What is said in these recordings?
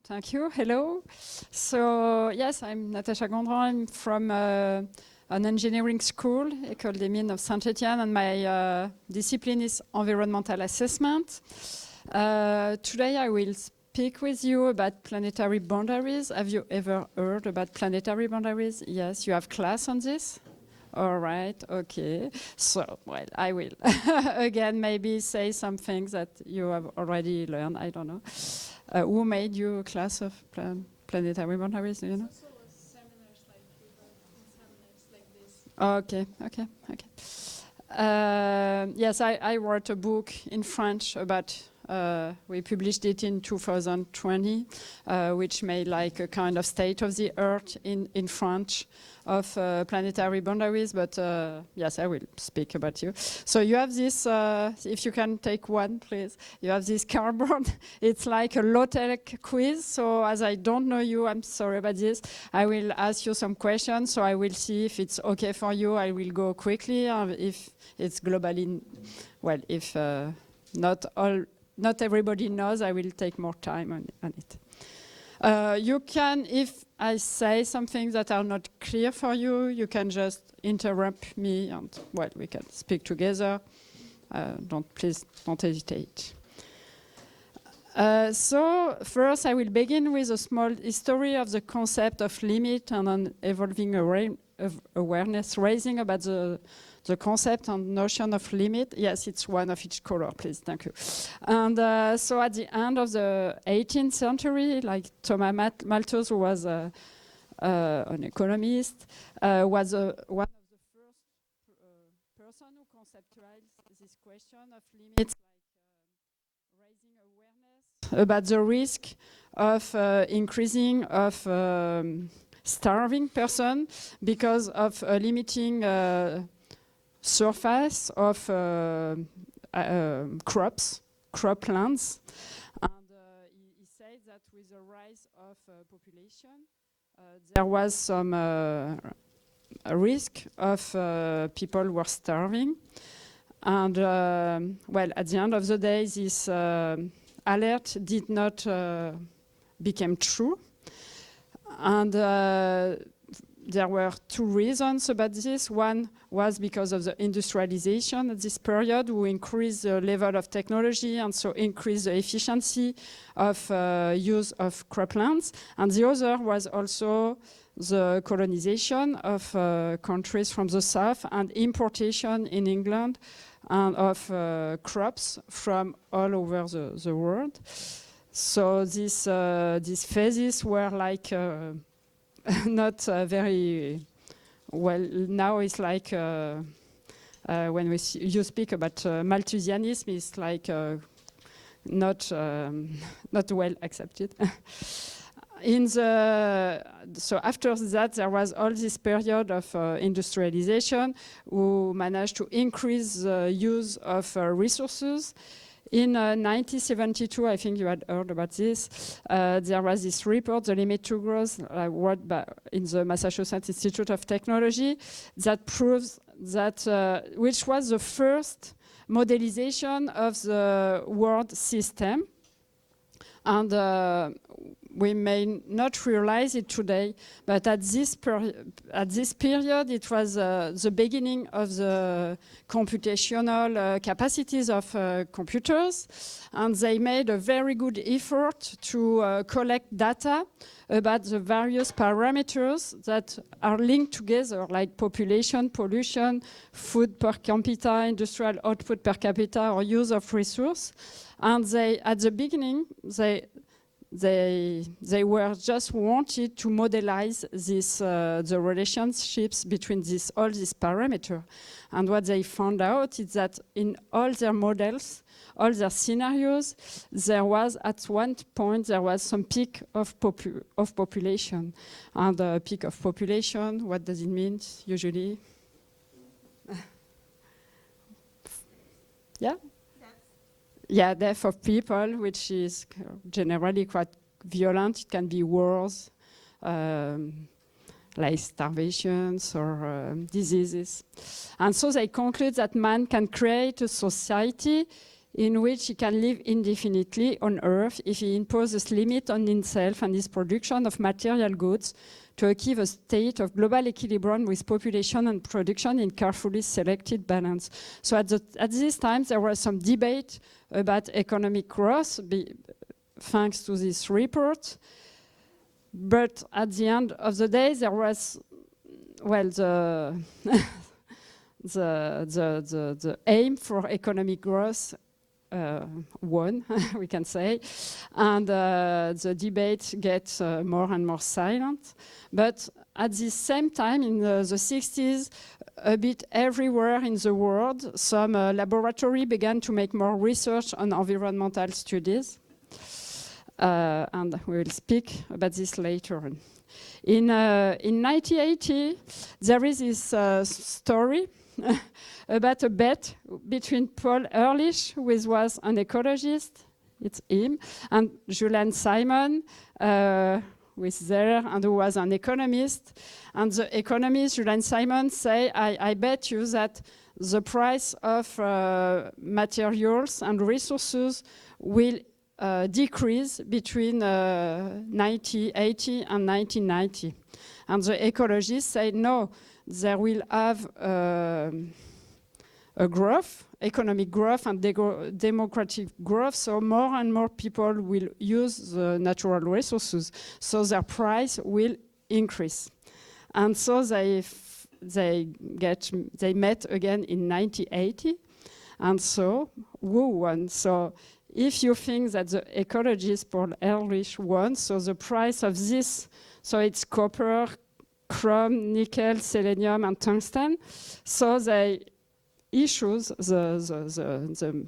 Thank you. Hello. So, yes, I'm Natacha Gondran. I'm from an engineering school, Ecole des Mines of Saint-Etienne, and my discipline is environmental assessment. Today I will speak with you about planetary boundaries. Have you ever heard about planetary boundaries? Yes, you have class on this? All right, okay. So, well, I will again maybe say some things that you have already learned, I don't know. Who made you a class of planetary boundaries, do you know? Also seminars like we were in seminars like this. Okay. Yes, I wrote a book in French about, we published it in 2020, which made like a kind of state of the Earth in French of planetary boundaries, but yes, I will speak about you. So you have this, if you can take one, please. You have this cardboard. It's like a low-tech quiz, so as I don't know you, I'm sorry about this. I will ask you some questions, so I will see if it's okay for you. I will go quickly, if it's globally, well, if not everybody knows, I will take more time on it. You can, if I say some things that are not clear for you, you can just interrupt me and, well, we can speak together. Please don't hesitate. So first I will begin with a small history of the concept of limit and an evolving awareness raising about the concept and notion of limit. Yes, it's one of each color, please, thank you. And so at the end of the 18th century, like Thomas Malthus, who was an economist, was one of the first person who conceptualized this question of limits, like raising awareness about the risk of increasing of starving person because of limiting surface of croplands, and he said that with the rise of population, there was some risk of people who were starving, and well, at the end of the day, this alert did not become true, and there were two reasons about this. One was because of the industrialization at this period, who increased the level of technology and so increased the efficiency of use of croplands. And the other was also the colonization of countries from the south and importation in England and of crops from all over the world. So these phases were like not very well. Now it's like when you speak about Malthusianism, it's like not well accepted. So after that, there was all this period of industrialization, who managed to increase the use of resources. In 1972, I think you had heard about this, there was this report, The Limit to Growth, wrote in the Massachusetts Institute of Technology, that proves that, which was the first modelization of the world system. And we may not realize it today, but at this period, it was the beginning of the computational capacities of computers, and they made a very good effort to collect data about the various parameters that are linked together, like population, pollution, food per capita, industrial output per capita, or use of resource. And they, at the beginning, they were just wanted to modelize this, the relationships between all these parameters. And what they found out is that in all their models, all their scenarios, there was at one point, there was some peak of population. And a peak of population, what does it mean usually? Yeah? Yeah, death of people, which is generally quite violent. It can be wars, like starvations or diseases. And so they conclude that man can create a society in which he can live indefinitely on Earth if he imposes limit on himself and his production of material goods to achieve a state of global equilibrium with population and production in carefully selected balance. So at this time, there was some debate about economic growth, thanks to this report. But at the end of the day, there was, well, the aim for economic growth won, we can say, and the debate gets more and more silent. But at the same time, in the 60s, a bit everywhere in the world, some laboratory began to make more research on environmental studies. And we will speak about this later on. In 1980, there is this story about a bet between Paul Ehrlich, who was an ecologist, it's him, and Julian Simon, who is there and who was an economist. And the economist, Julian Simon, say, I bet you that the price of materials and resources will decrease between 1980 and 1990. And the ecologists say, no, there will have a growth, economic growth and democratic growth, so more and more people will use the natural resources, so their price will increase. And so they met again in 1980, and so who won? So if you think that the ecologist Paul Ehrlich won, so the price of this, so it's copper, chrome, nickel, selenium, and tungsten. So they issue the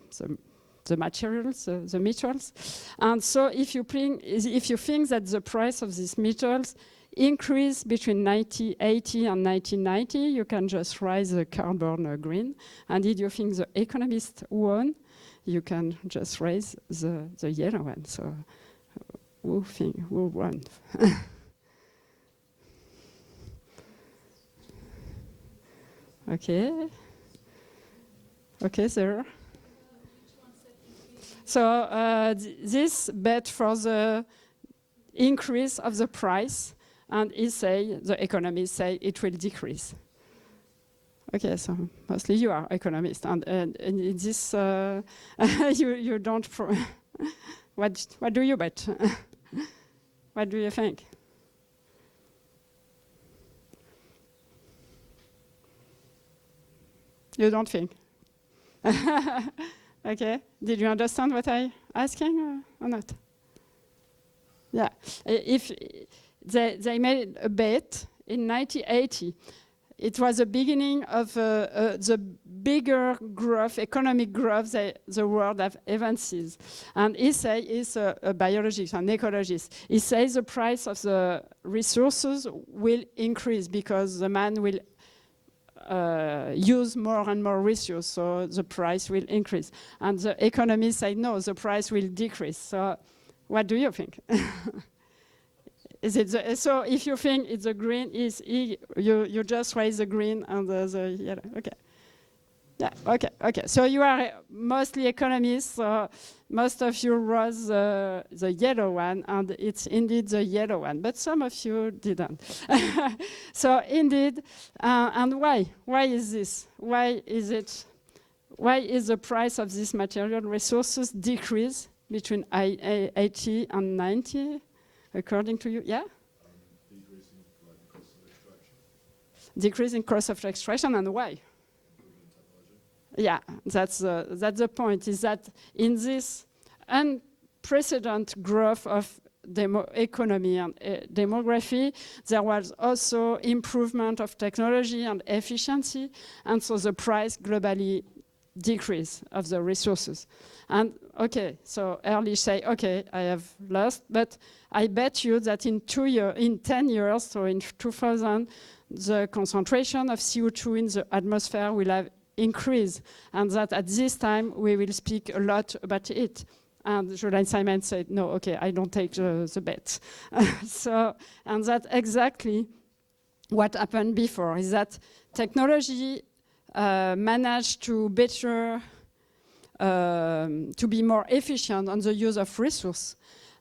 materials, the metals. And so if you think that the price of these metals increase between 1980 and 1990, you can just raise the carbon green. And if you think the economist won, you can just raise the yellow one. So who won? Okay, sir. So this bet for the increase of the price, and the economists say it will decrease. Okay, so mostly you are economist, and in this you don't. What do you bet? What do you think? You don't think? Okay. Did you understand what I asking or not? Yeah. If they made a bet in 1980, it was the beginning of the bigger growth, economic growth the world have ever seen. And he say he's a biologist, an ecologist. He says the price of the resources will increase because the man will use more and more resources, so the price will increase. And the economists say, no, the price will decrease. So what do you think? Is it so if you think it's the green, you just raise the green and the yellow. Okay. Yeah, okay. So you are mostly economists, so most of you rose the yellow one, and it's indeed the yellow one, but some of you didn't. So indeed, and why? Why is this? Why is the price of these material resources decrease between 80 and 90, according to you? Yeah? Decreasing cost of extraction, and why? Yeah, that's the point, is that in this unprecedented growth of economy and demography, there was also improvement of technology and efficiency, and so the price globally decrease of the resources. And okay, so Ehrlich say, okay, I have lost, but I bet you that in 10 years, so in 2000, the concentration of CO2 in the atmosphere will have increase, and that at this time we will speak a lot about it. And Julian Simon said, no, okay, I don't take the bet. So, and that's exactly what happened before, is that technology managed to better to be more efficient on the use of resource.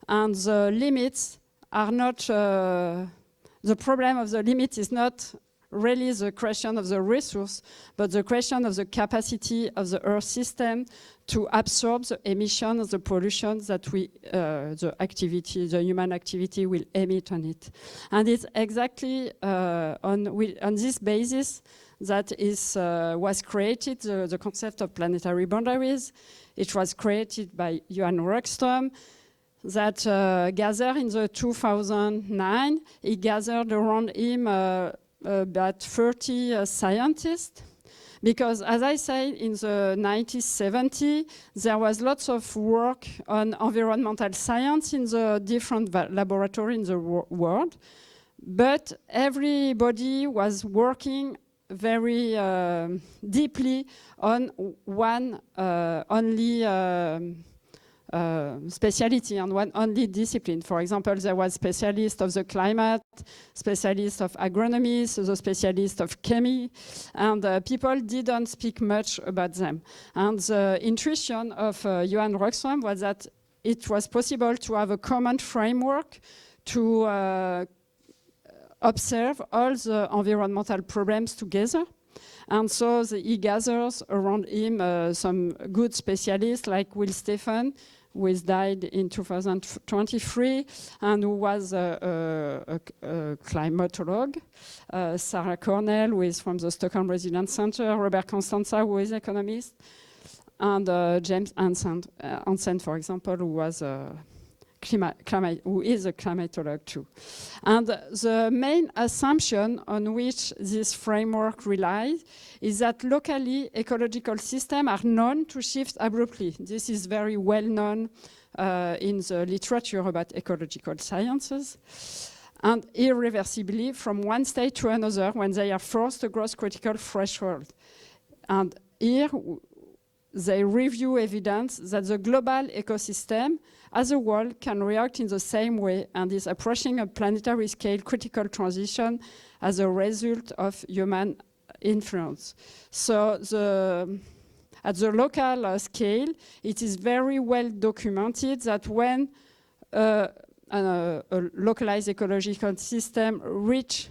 And the limits are not, the problem of the limit is not really the question of the resource, but the question of the capacity of the Earth system to absorb the emissions, the pollution that the human activity will emit on it. And it's exactly on this basis that was created the concept of planetary boundaries. It was created by Johan Rockström that gathered in the 2009. He gathered around him about 30 scientists, because as I said, in the 1970s, there was lots of work on environmental science in the different laboratories in the world, but everybody was working very deeply on one only speciality, on one only discipline. For example, there was specialist of the climate, specialist of agronomy, so the specialist of chemistry, and people didn't speak much about them. And the intuition of Johan Rockström was that it was possible to have a common framework to observe all the environmental problems together. And so he gathers around him some good specialists like Will Stephen, who has died in 2023 and who was a climatologist, Sarah Cornell, who is from the Stockholm Resilience Center, Robert Constanza, who is economist, and James Hansen, for example, who was who is a climatologist too. And the main assumption on which this framework relies is that locally ecological systems are known to shift abruptly. This is very well known in the literature about ecological sciences, and irreversibly from one state to another when they are forced to cross critical threshold. And here they review evidence that the global ecosystem as a whole can react in the same way and is approaching a planetary scale critical transition as a result of human influence. So at the local scale, it is very well documented that when a localized ecological system reach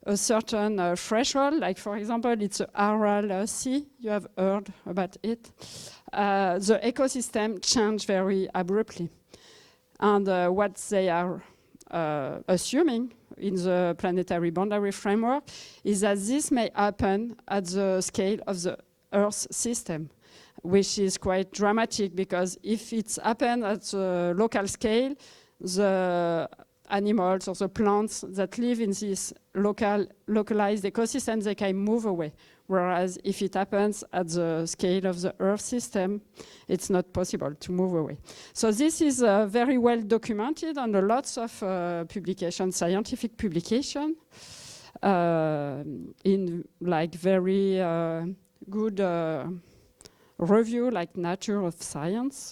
a certain threshold, like for example, it's the Aral Sea, you have heard about it, the ecosystem change very abruptly. And what they are assuming in the planetary boundary framework is that this may happen at the scale of the Earth system, which is quite dramatic, because if it's happened at the local scale, the animals or the plants that live in this localized ecosystem, they can move away. Whereas if it happens at the scale of the Earth system, it's not possible to move away. So this is very well documented on lots of publications, scientific publication, in like very good review like Nature of Science.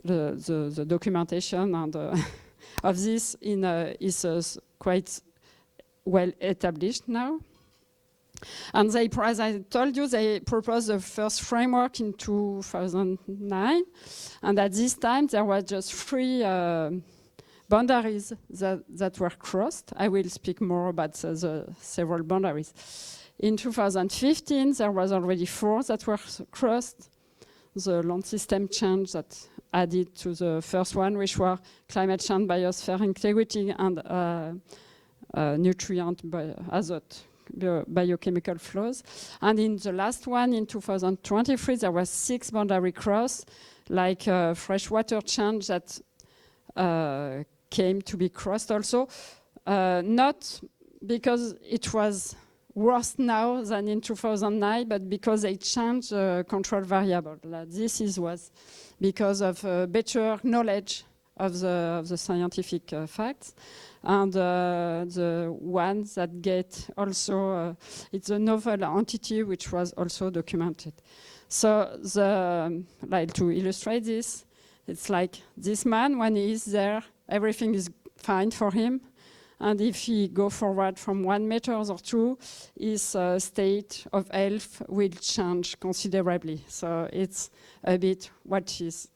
The documentation and of this is quite well established now. And they, as I told you, they proposed the first framework in 2009. And at this time, there were just 3 boundaries that were crossed. I will speak more about the several boundaries. In 2015, there was already 4 that were crossed. The land system change that added to the first one, which were climate change, biosphere integrity, and nutrient azote, biochemical flows. And in the last one, in 2023, there was 6 boundary cross, like freshwater change that came to be crossed also, not because it was worse now than in 2009, but because they changed the control variable. This was because of better knowledge of the scientific facts. And the ones that get also, it's a novel entity which was also documented. So like to illustrate this, it's like this man, when he is there, everything is fine for him. and if he go forward from 1 meter or 2, his state of health will change considerably. So it's a bit what is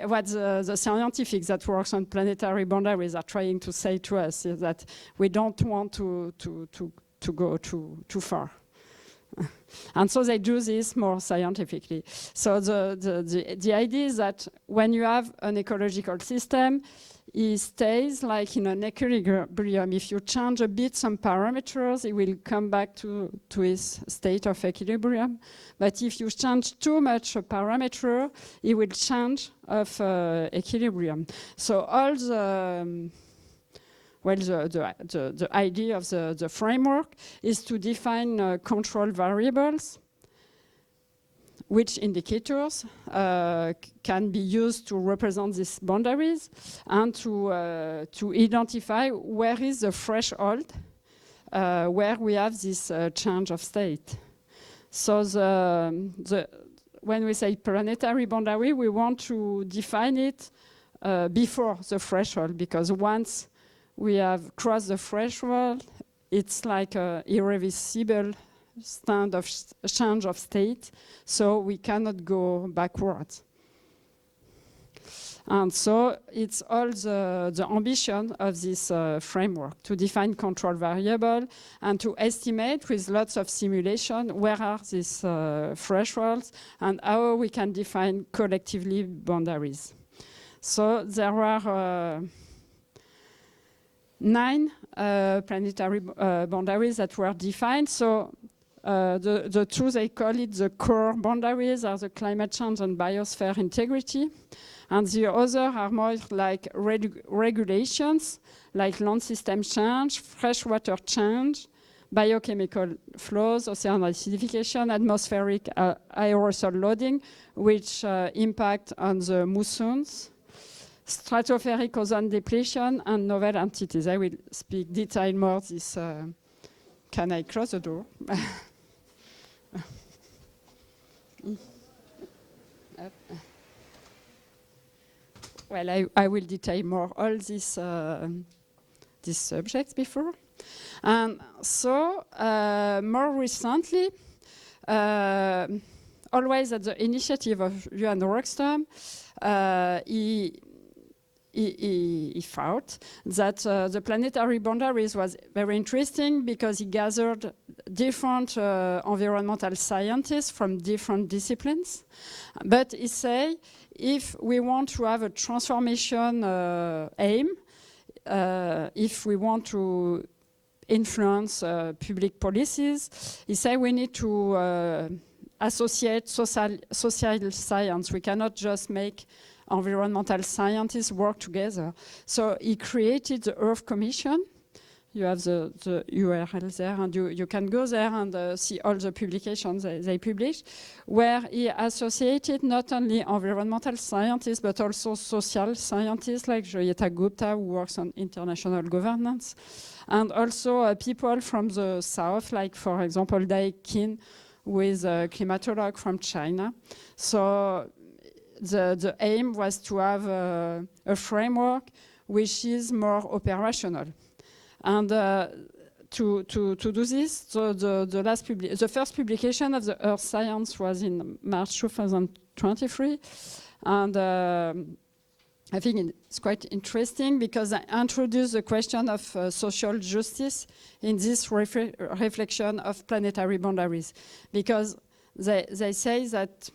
what the scientifics that works on planetary boundaries are trying to say to us is that we don't want to go too far. And so they do this more scientifically. So the idea is that when you have an ecological system, it stays like in an equilibrium. If you change a bit some parameters, it will come back to its state of equilibrium. But if you change too much a parameter, it will change of equilibrium. So all the the idea of the framework is to define control variables, which indicators can be used to represent these boundaries, and to identify where is the threshold where we have this change of state. So when we say planetary boundary, we want to define it before the threshold, because once we have crossed the threshold, it's like an irreversible stand of change of state, so we cannot go backwards. And so it's all the ambition of this framework, to define control variable and to estimate with lots of simulation where are these thresholds and how we can define collectively boundaries. So there are 9 planetary boundaries that were defined. So the two, they call it the core boundaries, are the climate change and biosphere integrity. And the other are more like regulations, like land system change, freshwater change, biochemical flows, ocean acidification, atmospheric aerosol loading, which impact on the monsoons, stratospheric ozone depletion, and novel entities. I will speak detail more this. Can I close the door? Well, I will detail more all these subjects before. And so, more recently, always at the initiative of Johan Rockström, he thought that the planetary boundaries was very interesting because he gathered different environmental scientists from different disciplines. But he said, if we want to have a transformation aim, if we want to influence public policies, he said we need to associate social science. We cannot just make environmental scientists work together. So he created the Earth Commission. You have the URL there, and you can go there and see all the publications they published, where he associated not only environmental scientists, but also social scientists like Joyita Gupta, who works on international governance, and also people from the south, like, for example, Dai Qin, who is a climatologist from China. So the aim was to have a framework which is more operational. And to do this, the first publication of the Earth Science was in March 2023. And I think it's quite interesting because I introduced the question of social justice in this reflection of planetary boundaries. Because they say that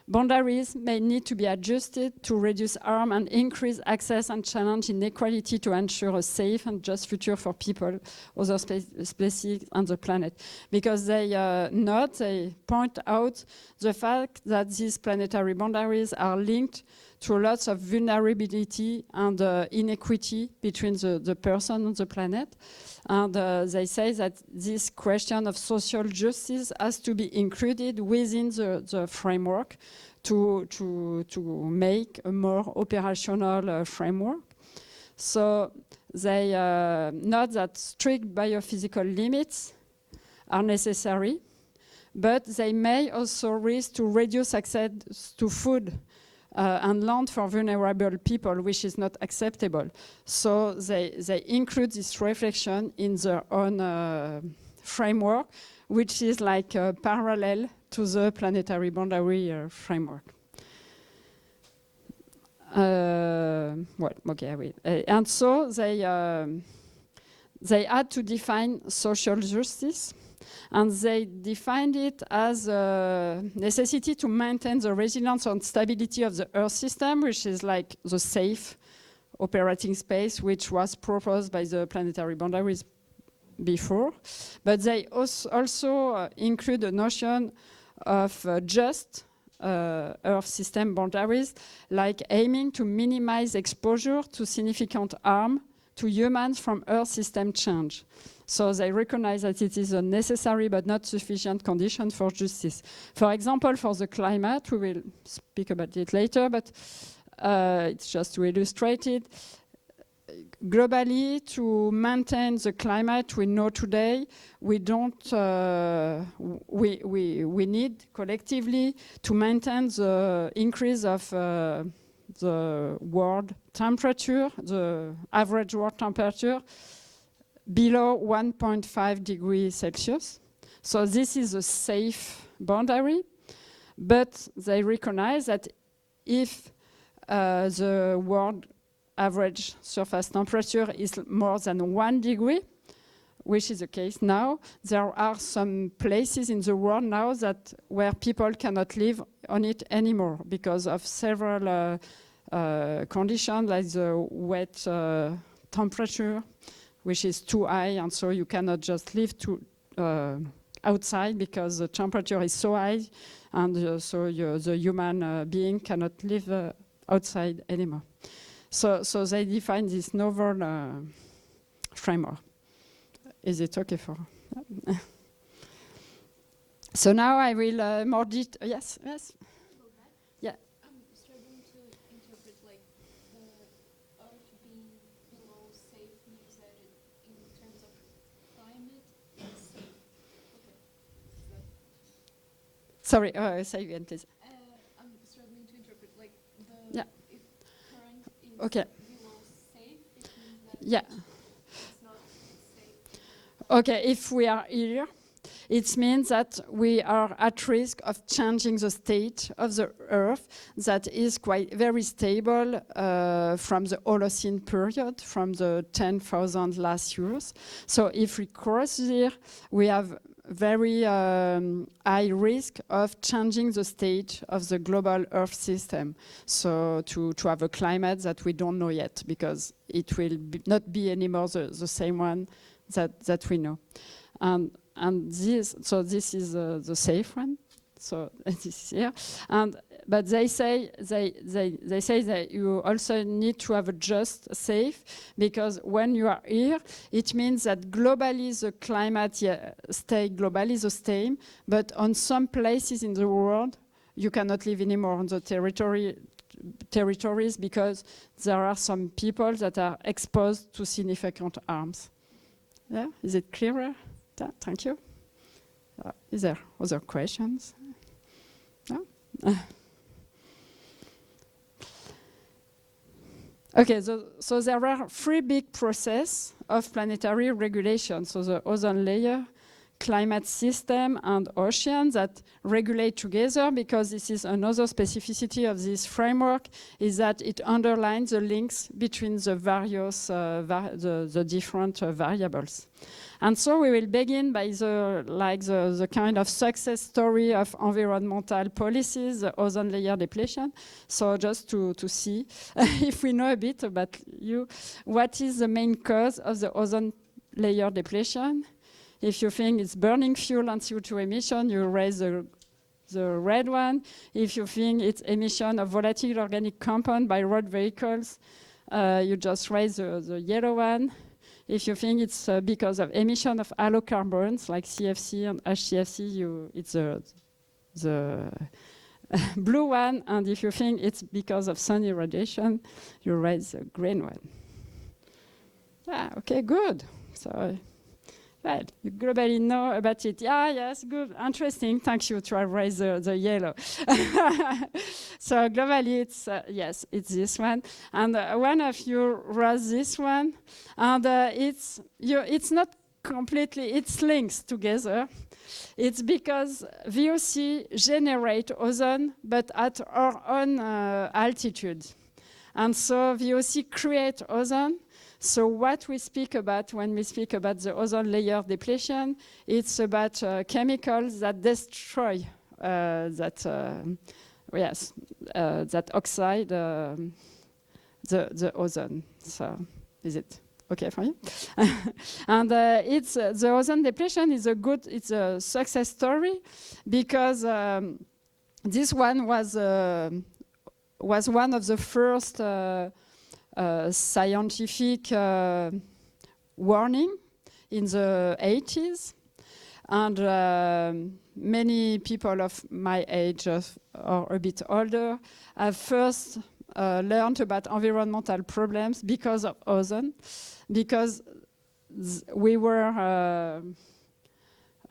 boundaries may need to be adjusted to reduce harm and increase access and challenge inequality to ensure a safe and just future for people, other species, and the planet. Because they point out the fact that these planetary boundaries are linked to lots of vulnerability and inequity between the person and the planet. And they say that this question of social justice has to be included within the framework to make a more operational framework. So they note that strict biophysical limits are necessary, but they may also risk to reduce access to food and land for vulnerable people, which is not acceptable. So they include this reflection in their own framework, which is like parallel to the planetary boundary framework. Well, okay, I will. And so they had to define social justice, and they defined it as a necessity to maintain the resilience and stability of the Earth system, which is like the safe operating space, which was proposed by the planetary boundaries before. But they also include a notion of just Earth system boundaries, like aiming to minimize exposure to significant harm to humans from Earth system change. So they recognize that it is a necessary but not sufficient condition for justice. For example, for the climate, we will speak about it later, but it's just to illustrate it. Globally, to maintain the climate we know today, we need collectively to maintain the increase of the world temperature, the average world temperature, below 1.5 degrees Celsius. So this is a safe boundary, but they recognize that if the world average surface temperature is more than 1 degree, which is the case now, there are some places in the world now where people cannot live on it anymore because of several conditions, like the wet temperature, which is too high, and so you cannot just live outside because the temperature is so high, and so the human being cannot live outside anymore. So they define this novel framework. Is it okay for? So now I will more detail. Yes. Yeah. I'm struggling to interpret like the Earth being below safe means that in terms of climate it's safe. Okay. Sorry. Say again, please. I'm struggling to interpret like the Yeah. if current is Okay. below safe, it means that Yeah. it's not safe. Okay, if we are here, it means that we are at risk of changing the state of the Earth that is quite very stable from the Holocene period, from the 10,000 last years. So if we cross here, we have very high risk of changing the state of the global Earth system. So to have a climate that we don't know yet, because it will not be anymore the same one that we know. And this is the safe one. So this is here. But they say that you also need to have a just safe, because when you are here, it means that globally the climate stay globally the same, but on some places in the world you cannot live anymore on the territories because there are some people that are exposed to significant harms. Yeah, is it clearer? Yeah, thank you. Is there other questions? No? Okay, so there are three big processes of planetary regulation. So the ozone layer, climate system, and ocean that regulate together, because this is another specificity of this framework, is that it underlines the links between the various, the different variables. And so we will begin by the kind of success story of environmental policies, the ozone layer depletion. So just to see if we know a bit about what is the main cause of the ozone layer depletion. If you think it's burning fuel and CO2 emission, you raise the red one. If you think it's emission of volatile organic compound by road vehicles, you just raise the yellow one. If you think it's because of emission of halocarbons like CFC and HCFC, it's the blue one. And if you think it's because of sun irradiation, you raise the green one. Yeah, okay, good. So Well, you globally know about it. Yeah, yes, good, interesting. Thank you to have raised the yellow. So globally, it's yes, it's this one, and one of you raised this one, and it's not completely. It's links together. It's because VOC generate ozone, but at our own altitude, and so VOC create ozone. So what we speak about when we speak about the ozone layer depletion, it's about chemicals that destroy that oxide, the ozone. So is it okay for you? And it's the ozone depletion is it's a success story because this one was one of the first. Scientific warning in the 80s, and many people of my age or a bit older have first learned about environmental problems because of ozone, because we were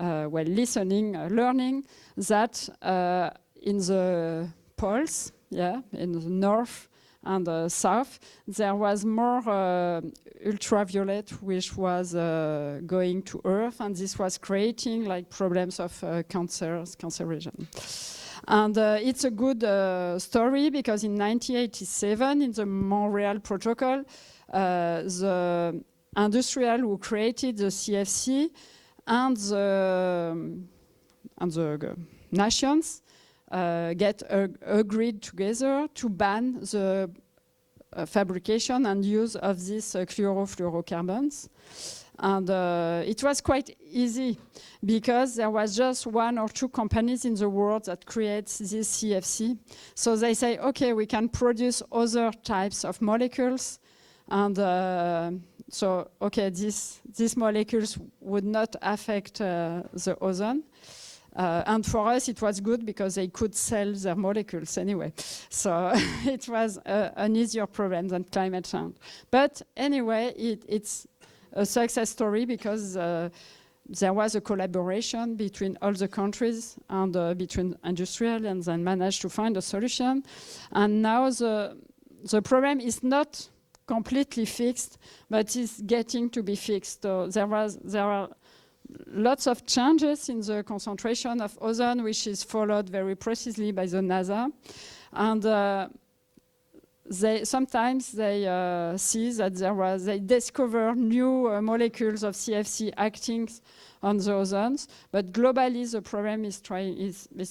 learning that in the poles, in the north and south, there was more ultraviolet which was going to Earth, and this was creating like problems of cancerogen. And it's a good story because in 1987, in the Montreal Protocol, the industrial who created the CFC and the nations get agreed together to ban the fabrication and use of these chlorofluorocarbons. And it was quite easy because there was just one or two companies in the world that creates this CFC. So they say, okay, we can produce other types of molecules. And so, okay, these molecules would not affect the ozone. And for us, it was good because they could sell their molecules anyway. So it was an easier problem than climate change. But anyway, it's a success story because there was a collaboration between all the countries and between industrial, and then managed to find a solution. And now the problem is not completely fixed, but is getting to be fixed. So there are lots of changes in the concentration of ozone, which is followed very precisely by the NASA. And sometimes they see that they discover new molecules of CFC acting on the ozones, but globally the problem is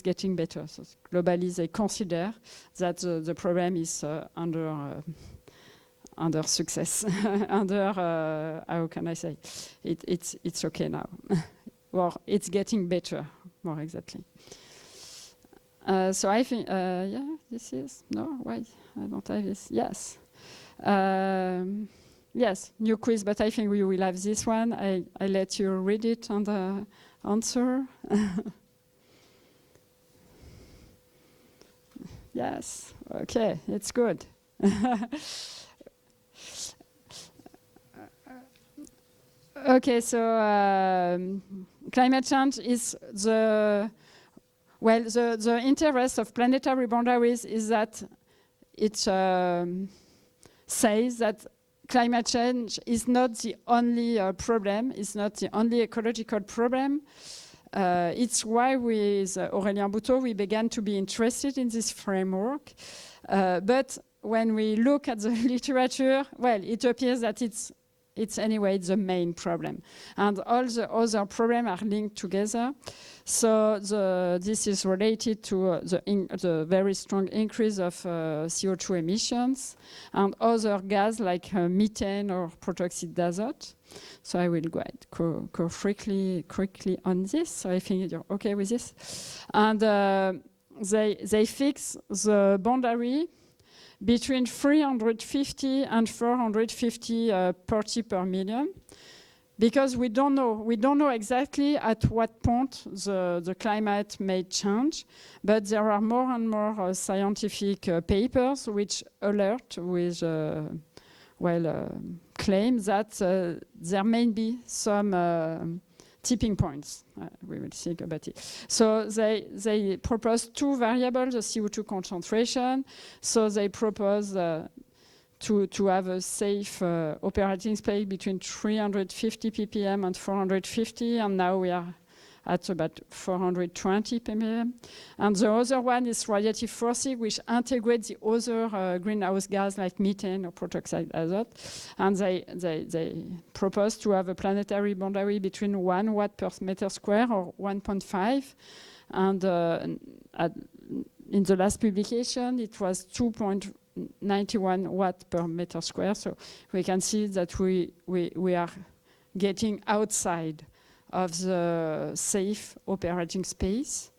getting better. So globally they consider that the problem is under success, how can I say? It's okay now. Well, it's getting better, more exactly. So I think, this is, no, why? I don't have this, yes. Yes, new quiz, but I think we will have this one. I let you read it and answer. Yes, okay, it's good. Okay, so climate change is the interest of planetary boundaries is that it says that climate change is not the only problem, it's not the only ecological problem. It's why with Aurélien Bouteau we began to be interested in this framework. But when we look at the literature, well, it appears that it's anyway the main problem. And all the other problems are linked together. So this is related to the very strong increase of CO2 emissions and other gas like methane or protoxide d'azote. So I will go quickly on this. So I think you're okay with this. And they fix the boundary between 350 and 450 parts per million, because we don't know exactly at what point the climate may change, but there are more and more scientific papers which alert with claim that there may be some tipping points. We will think about it. So they propose two variables, the CO2 concentration. So they propose to have a safe operating space between 350 ppm and 450, and now we are at about 420 ppm. And the other one is radiative forcing, which integrates the other greenhouse gas like methane or protoxide azote. And they propose to have a planetary boundary between 1 watt per meter square or 1.5. And in the last publication, it was 2.91 watt per meter square. So we can see that we are getting outside of the safe operating space.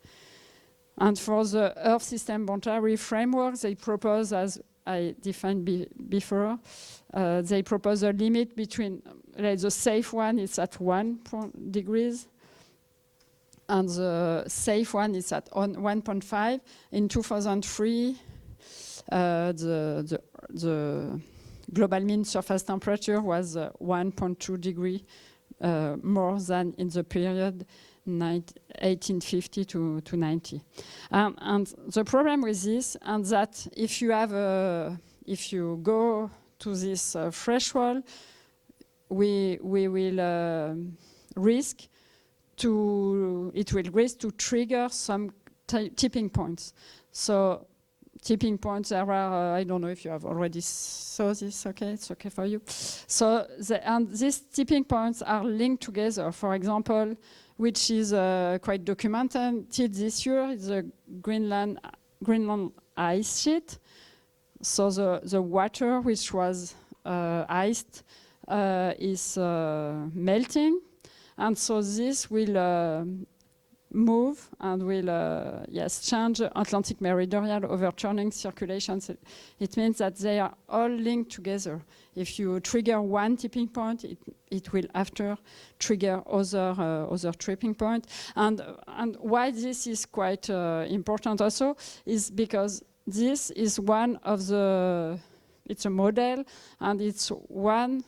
And for the Earth System Boundary Framework, they propose, as I defined before, they propose a limit between, the safe one is at 1 degrees, and the safe one is at 1.5. In 2003, the global mean surface temperature was 1.2 degrees more than in the period 1850 to 90. And the problem with this, and that if you go to this threshold, we will risk to trigger some tipping points. So tipping points, there are, I don't know if you have already saw this, okay, it's okay for you. So, and these tipping points are linked together. For example, which is quite documented till this year, is the Greenland ice sheet. So the water which was iced is melting. And so this will move and will change Atlantic meridional overturning circulation. So it means that they are all linked together. If you trigger one tipping point, it will after trigger other tripping point. And why this is quite important also is because this is one of the, it's a model, and it's one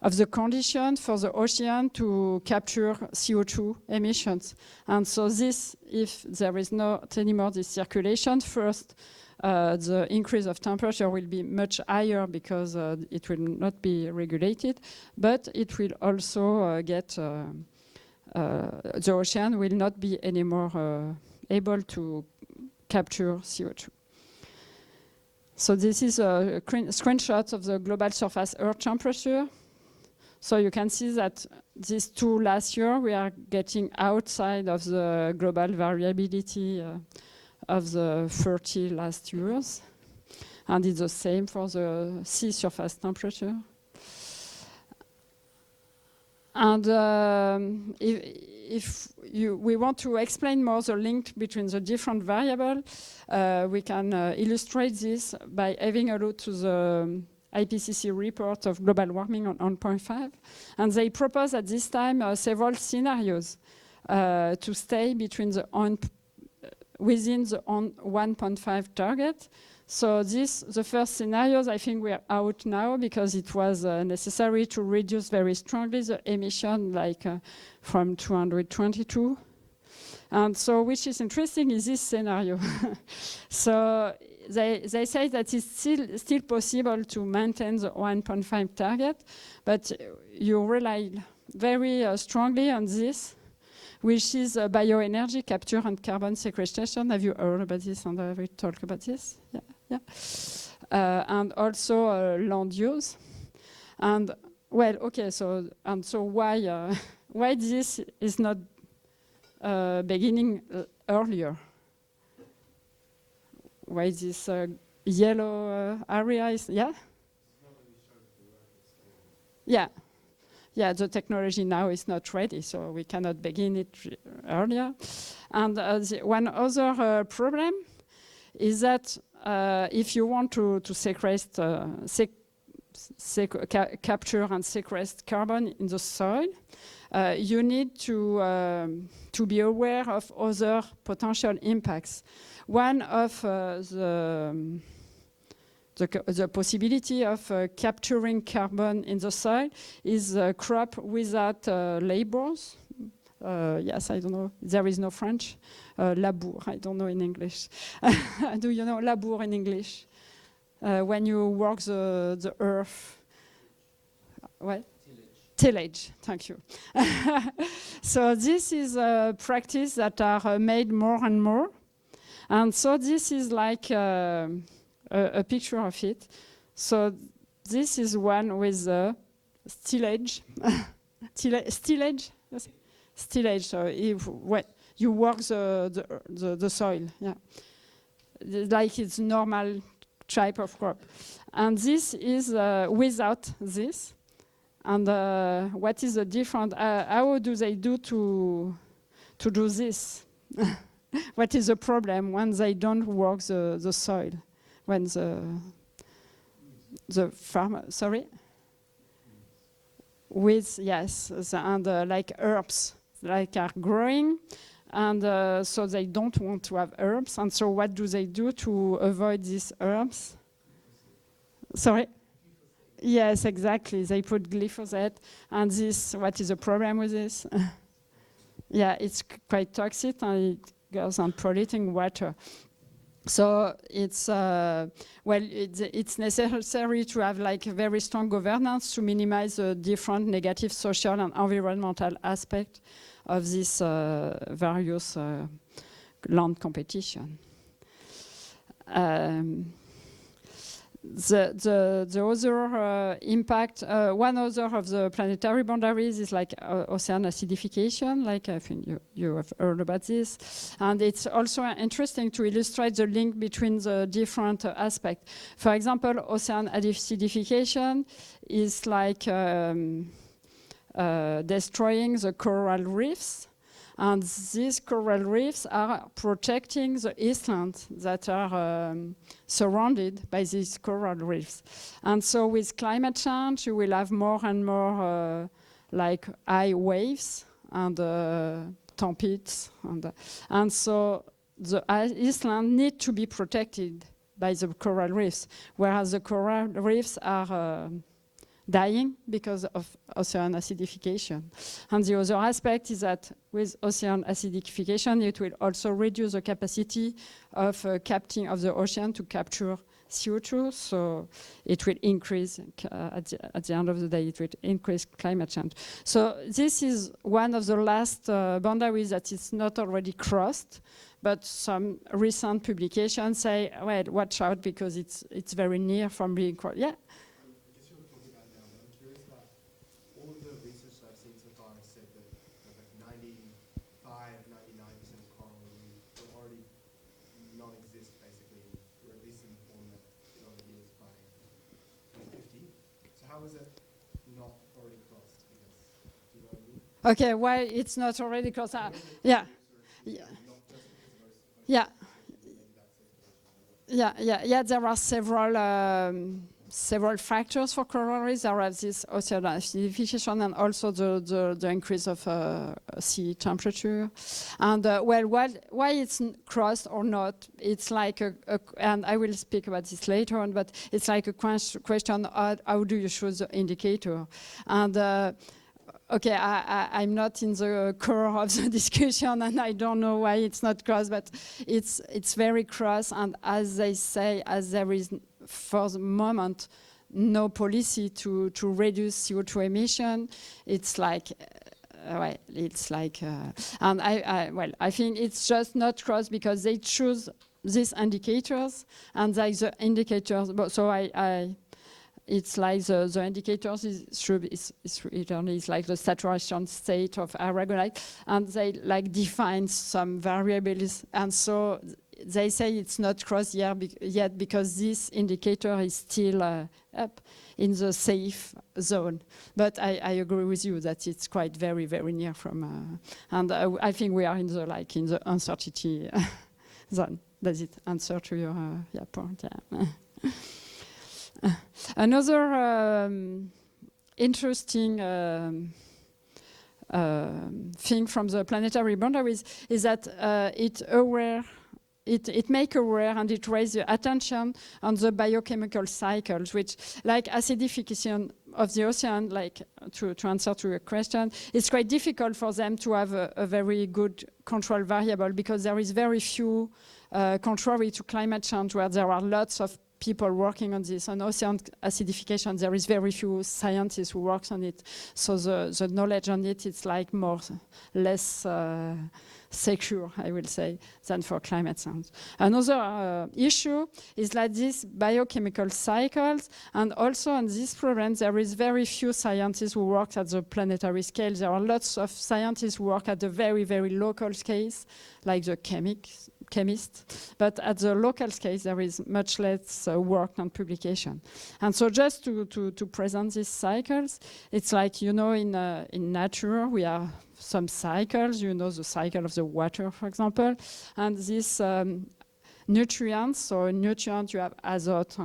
of the conditions for the ocean to capture CO2 emissions. And so this, if there is not anymore this circulation, first, the increase of temperature will be much higher because it will not be regulated, but it will also the ocean will not be anymore able to capture CO2. So this is a screenshot of the global surface Earth temperature. So you can see that these two last year, we are getting outside of the global variability of the 30 last years. And it's the same for the sea surface temperature. And we want to explain more the link between the different variables, we can illustrate this by having a look to the IPCC report of global warming on 1.5. And they propose at this time several scenarios to stay between within the 1.5 target. So the first scenarios, I think we are out now because it was necessary to reduce very strongly the emission, like from 222. And so which is interesting is this scenario. So they say that it's still possible to maintain the 1.5 target, but you rely very strongly on this, which is bioenergy capture and carbon sequestration. Have you heard about this and have we talked about this? Yeah. And also land use. And well, okay, so why why this is not beginning earlier? Why this yellow area is, yeah? Yeah, the technology now is not ready, so we cannot begin it earlier. And one other problem is that if you want to capture and sequester carbon in the soil, you need to be aware of other potential impacts. One of the the possibility of capturing carbon in the soil is crop without labors. Yes, I don't know. There is no French. Labour, I don't know in English. Do you know labour in English? When you work the earth. What? Tillage, thank you. So this is a practice that are made more and more. And so this is like a picture of it. So this is one with stillage. Stillage? Yes. Stillage, so if you work the soil, yeah. Like it's normal type of crop. And this is without this. And what is the difference? How do they do to do this? What is the problem when they don't work the soil? When the farmer, sorry? With, yes, and like herbs, like are growing. And so they don't want to have herbs. And so what do they do to avoid these herbs? Sorry? Yes, exactly. They put glyphosate. And this, what is the problem with this? Yeah, it's quite toxic and it goes on polluting water. So it's, it's necessary to have like a very strong governance to minimize the different negative social and environmental aspects of this various land competition. The other impact, one other of the planetary boundaries is like ocean acidification, like I think you have heard about this. And it's also interesting to illustrate the link between the different aspects. For example, ocean acidification is like destroying the coral reefs. And these coral reefs are protecting the islands that are surrounded by these coral reefs. And so with climate change, you will have more and more like high waves and tempests. And so the island need to be protected by the coral reefs, whereas the coral reefs are dying because of ocean acidification. And the other aspect is that with ocean acidification, it will also reduce the capacity of capturing of the ocean to capture CO2. So it will increase, at the end of the day, it will increase climate change. So this is one of the last boundaries that is not already crossed, but some recent publications say, well, watch out because it's very near from being crossed. Yeah. Okay, why it's not already crossed? Yeah. Yeah. There are several factors for coral reefs. There are this ocean acidification and also the increase of sea temperature. And why it's crossed or not? It's like and I will speak about this later on. But it's like a question: how do you choose the indicator? And okay, I'm not in the core of the discussion, and I don't know why it's not crossed, but it's very cross. And as they say, as there is for the moment no policy to reduce CO2 emission, it's like, and I think it's just not crossed because they choose these indicators, and like the indicators. So it's like the indicators is like the saturation state of aragonite, and they like define some variables, and so they say it's not crossed yet because this indicator is still up in the safe zone. But I agree with you that it's quite very, very near from, and I think we are in the uncertainty zone. Does it answer to your point? Yeah. Another interesting thing from the planetary boundaries is that it's aware it make aware and it raise the attention on the biochemical cycles, which, like acidification of the ocean, like to answer to your question, it's quite difficult for them to have a very good control variable because there is very few, contrary to climate change, where there are lots of people working on this. On ocean acidification, there is very few scientists who works on it. So the knowledge on it, it's like less secure, I will say, than for climate change. Another issue is like these biochemical cycles, and also on this problem, there is very few scientists who work at the planetary scale. There are lots of scientists who work at the very, very local scale, like the chemists, but at the local scale, there is much less work and publication. And so just to present these cycles, it's like, you know, in nature, we have some cycles, you know, the cycle of the water, for example, and these nutrients, so in nutrient you have azote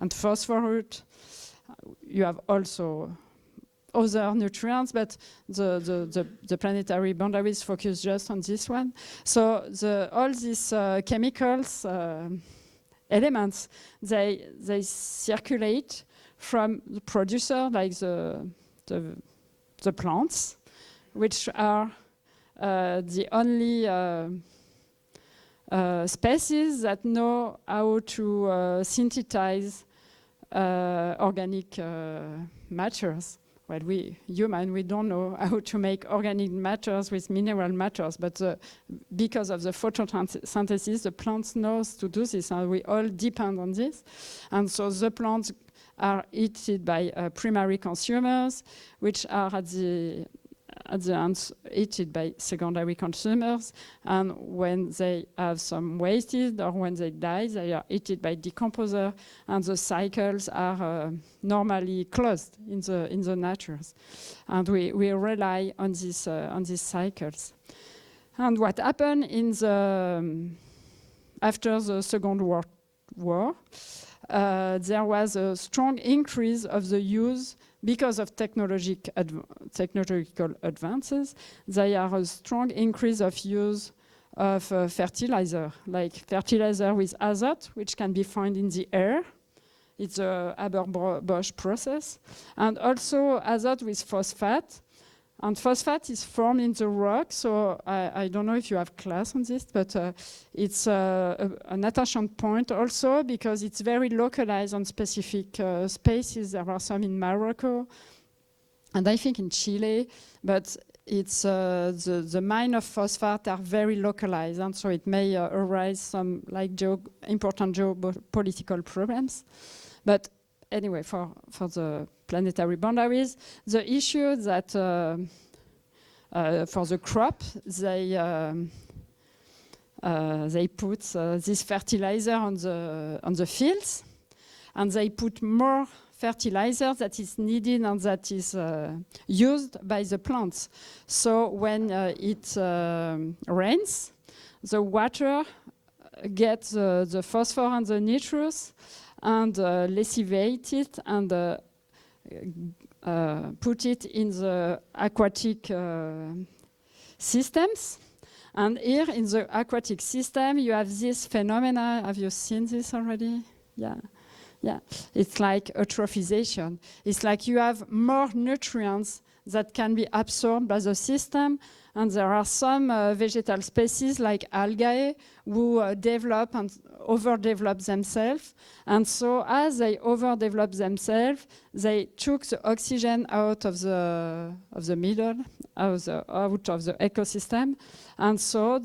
and phosphorus. You have also other nutrients, but the planetary boundaries focus just on this one. So all these chemicals, elements, they circulate from the producer, like the plants, which are the only species that know how to synthesize organic matters. Well, we human, we don't know how to make organic matters with mineral matters, but because of the photosynthesis, the plants knows to do this, and we all depend on this. And so the plants are eaten by primary consumers, which are at the end eaten by secondary consumers, and when they have some wasted or when they die, they are eaten by decomposer, and the cycles are normally closed in the natures, and we rely on these cycles. And what happened after the Second World War, there was a strong increase of the use. Because of technological advances, there are a strong increase of use of fertilizer, like fertilizer with azote, which can be found in the air. It's a Haber-Bosch process. And also azote with phosphate. And phosphate is formed in the rock, so I don't know if you have class on this, but it's an attention point also because it's very localized on specific spaces. There are some in Morocco, and I think in Chile, but it's the mine of phosphate are very localized, and so it may arise some like important geopolitical problems. But anyway, for the planetary boundaries, the issue that for the crop, they put this fertilizer on the fields, and they put more fertilizer that is needed and that is used by the plants. So when it rains, the water gets the phosphorus and the nitrous and lessivate it and put it in the aquatic systems. And here in the aquatic system, you have this phenomena. Have you seen this already? Yeah. Yeah, it's like eutrophisation. It's like you have more nutrients that can be absorbed by the system, and there are some vegetal species like algae who develop and overdevelop themselves. And so as they overdevelop themselves, they took the oxygen out of the middle, out of the ecosystem. And so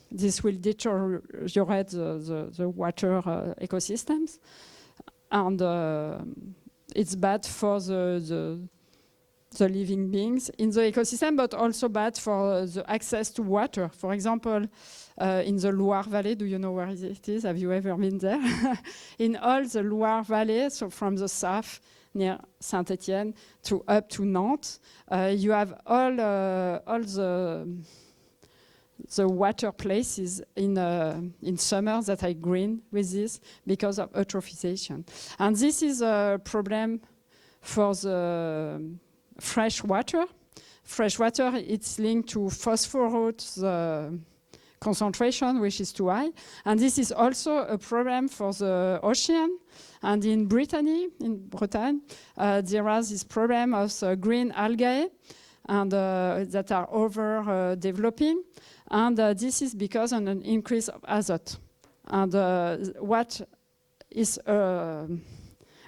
this will deteriorate the water ecosystems, and it's bad for the living beings in the ecosystem, but also bad for the access to water. For example, in the Loire Valley, do you know where it is? Have you ever been there? In all the Loire Valley, so from the south near Saint-Etienne to up to Nantes, you have all the water places in summer that are green with this because of eutrophisation. And this is a problem for the fresh water. Fresh water, it's linked to phosphorus, the concentration, which is too high. And this is also a problem for the ocean. And in Brittany, there is this problem of green algae and that are over-developing. And this is because of an increase of azote. And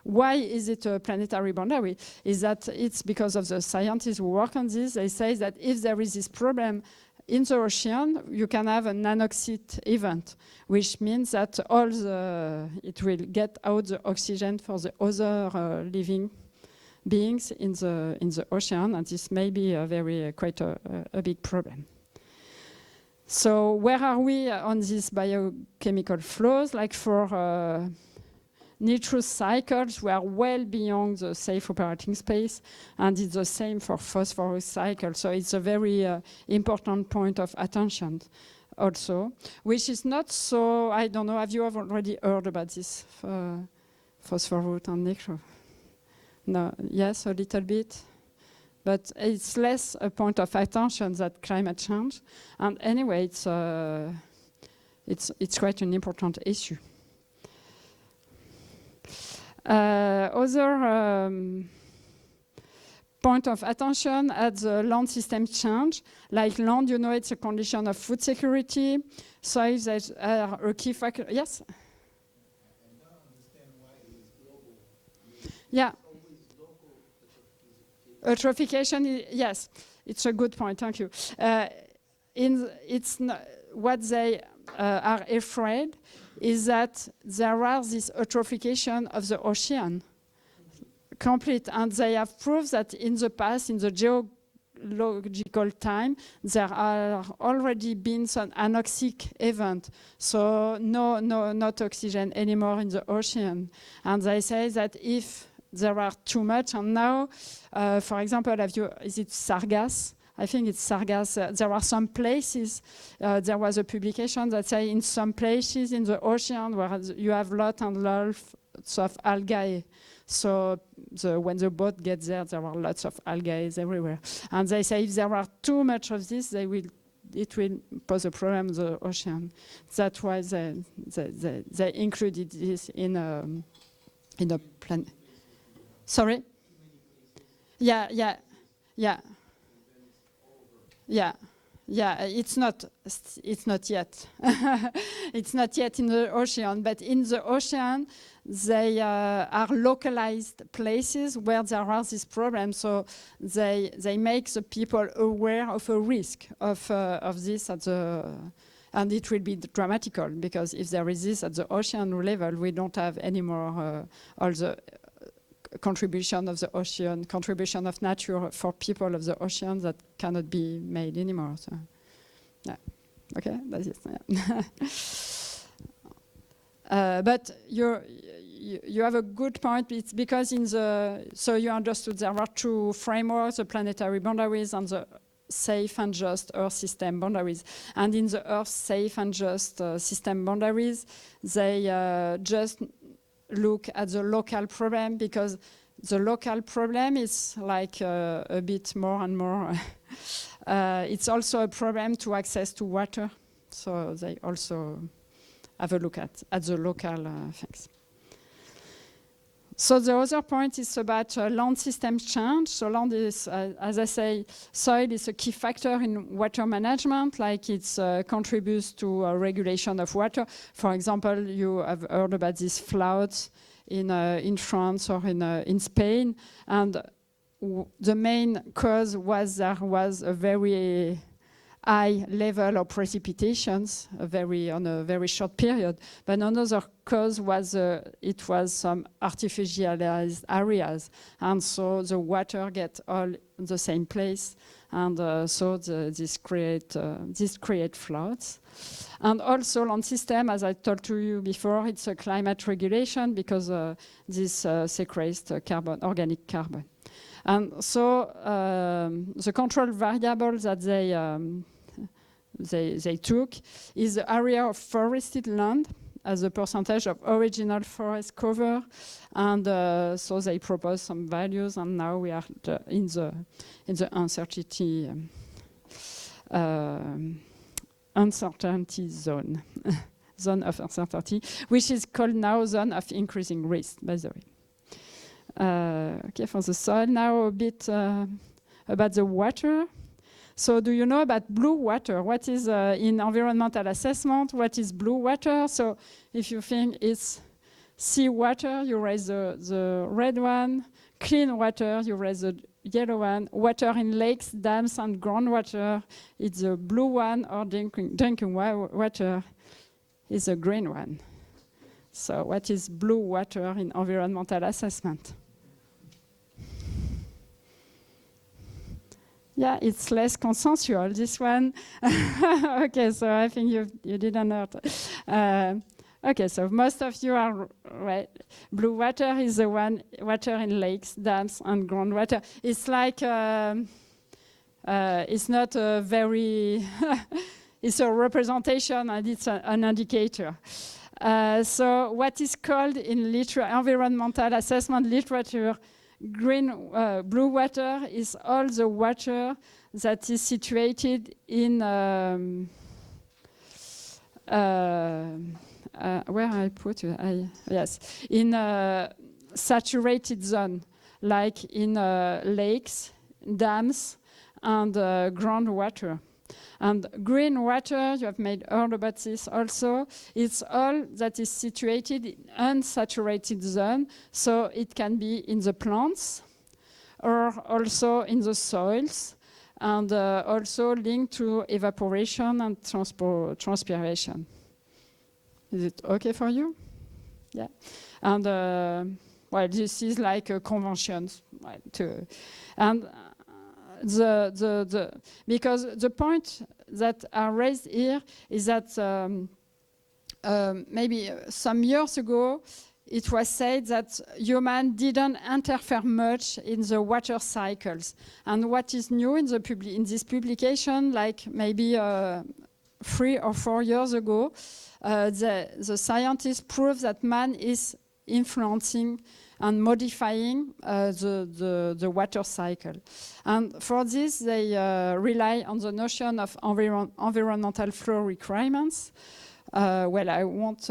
why is it a planetary boundary? Is that it's because of the scientists who work on this. They say that if there is this problem in the ocean, you can have an anoxic event, which means that it will get out the oxygen for the other living beings in the ocean, and this may be quite a big problem. So where are we on these biochemical flows? Like for nitrous cycles, we are well beyond the safe operating space, and it's the same for phosphorus cycle. So it's a very important point of attention also, which is not so, I don't know, have you already heard about this phosphorus and nitro? No, yes, a little bit. But it's less a point of attention than climate change. And anyway, it's quite an important issue. Other point of attention at the land system change. Like land, it's a condition of food security. Soils are a key factor. Yes? I don't understand why it is global. Yeah. Always local Eutrophication, yes, it's a good point, thank you. What they are afraid is that there are this eutrophication of the ocean, complete, and they have proved that in the past, in the geological time, there are already been some anoxic event, so not oxygen anymore in the ocean. And they say that if there are too much, and now, for example, is it Sargasso? I think it's Sargasso. There are some places, there was a publication that say in some places in the ocean where you have lots and lots of algae. So when the boat gets there, there are lots of algae everywhere. And they say if there are too much of this, it will pose a problem in the ocean. That's why they included this in a plan. Sorry? Yeah. It's not yet. It's not yet in the ocean, but in the ocean, they are localized places where there are these problems. So they make the people aware of a risk of this and it will be dramatical, because if there is this at the ocean level, we don't have anymore all the contribution of the ocean, contribution of nature for people of the ocean that cannot be made anymore. So, yeah, okay, that's it. Yeah. But you have a good point. It's because so you understood there are two frameworks: the planetary boundaries and the safe and just Earth system boundaries. And in the Earth safe and just system boundaries, they just look at the local problem, because the local problem is like a bit more and more. It's also a problem to access to water. So they also have a look at the local things. So the other point is about land system change. So land is, as I say, soil is a key factor in water management, like it contributes to regulation of water. For example, you have heard about these floods in France or in Spain, and the main cause was there was a very high level of precipitations on a very short period. But another cause was it was some artificialized areas, and so the water gets all in the same place, and so this create floods. And also land system, as I told to you before, it's a climate regulation, because this sequestrates carbon, organic carbon. And so the control variable that they took is the area of forested land as a percentage of original forest cover, and so they proposed some values, and now we are in the uncertainty uncertainty zone, zone of uncertainty, which is called now zone of increasing risk, by the way. Okay, for the soil now, a bit about the water. So do you know about blue water? What is in environmental assessment, what is blue water? So if you think it's sea water, you raise the red one. Clean water, you raise the yellow one. Water in lakes, dams, and groundwater, it's the blue one, or drinking water is the green one. So what is blue water in environmental assessment? Yeah, it's less consensual, this one. Okay, so I think you didn't know. Okay, so most of you are right. Blue water is the one, water in lakes, dams, and groundwater. It's like, it's not a very, it's a representation and it's an indicator. So what is called in environmental assessment literature, blue water is all the water that is situated in where I put it? Yes, in a saturated zone, like in lakes, dams, and groundwater. And green water, you have made heard about this also, it's all that is situated in unsaturated zone, so it can be in the plants or also in the soils, and also linked to evaporation and transpiration. Is it okay for you? Yeah. And well, this is like a convention, right, and because the point that are raised here is that maybe some years ago it was said that human didn't interfere much in the water cycles. And what is new in this publication, like maybe 3 or 4 years ago, the scientists proved that man is influencing and modifying the water cycle. And for this, they rely on the notion of environmental flow requirements. Well, I won't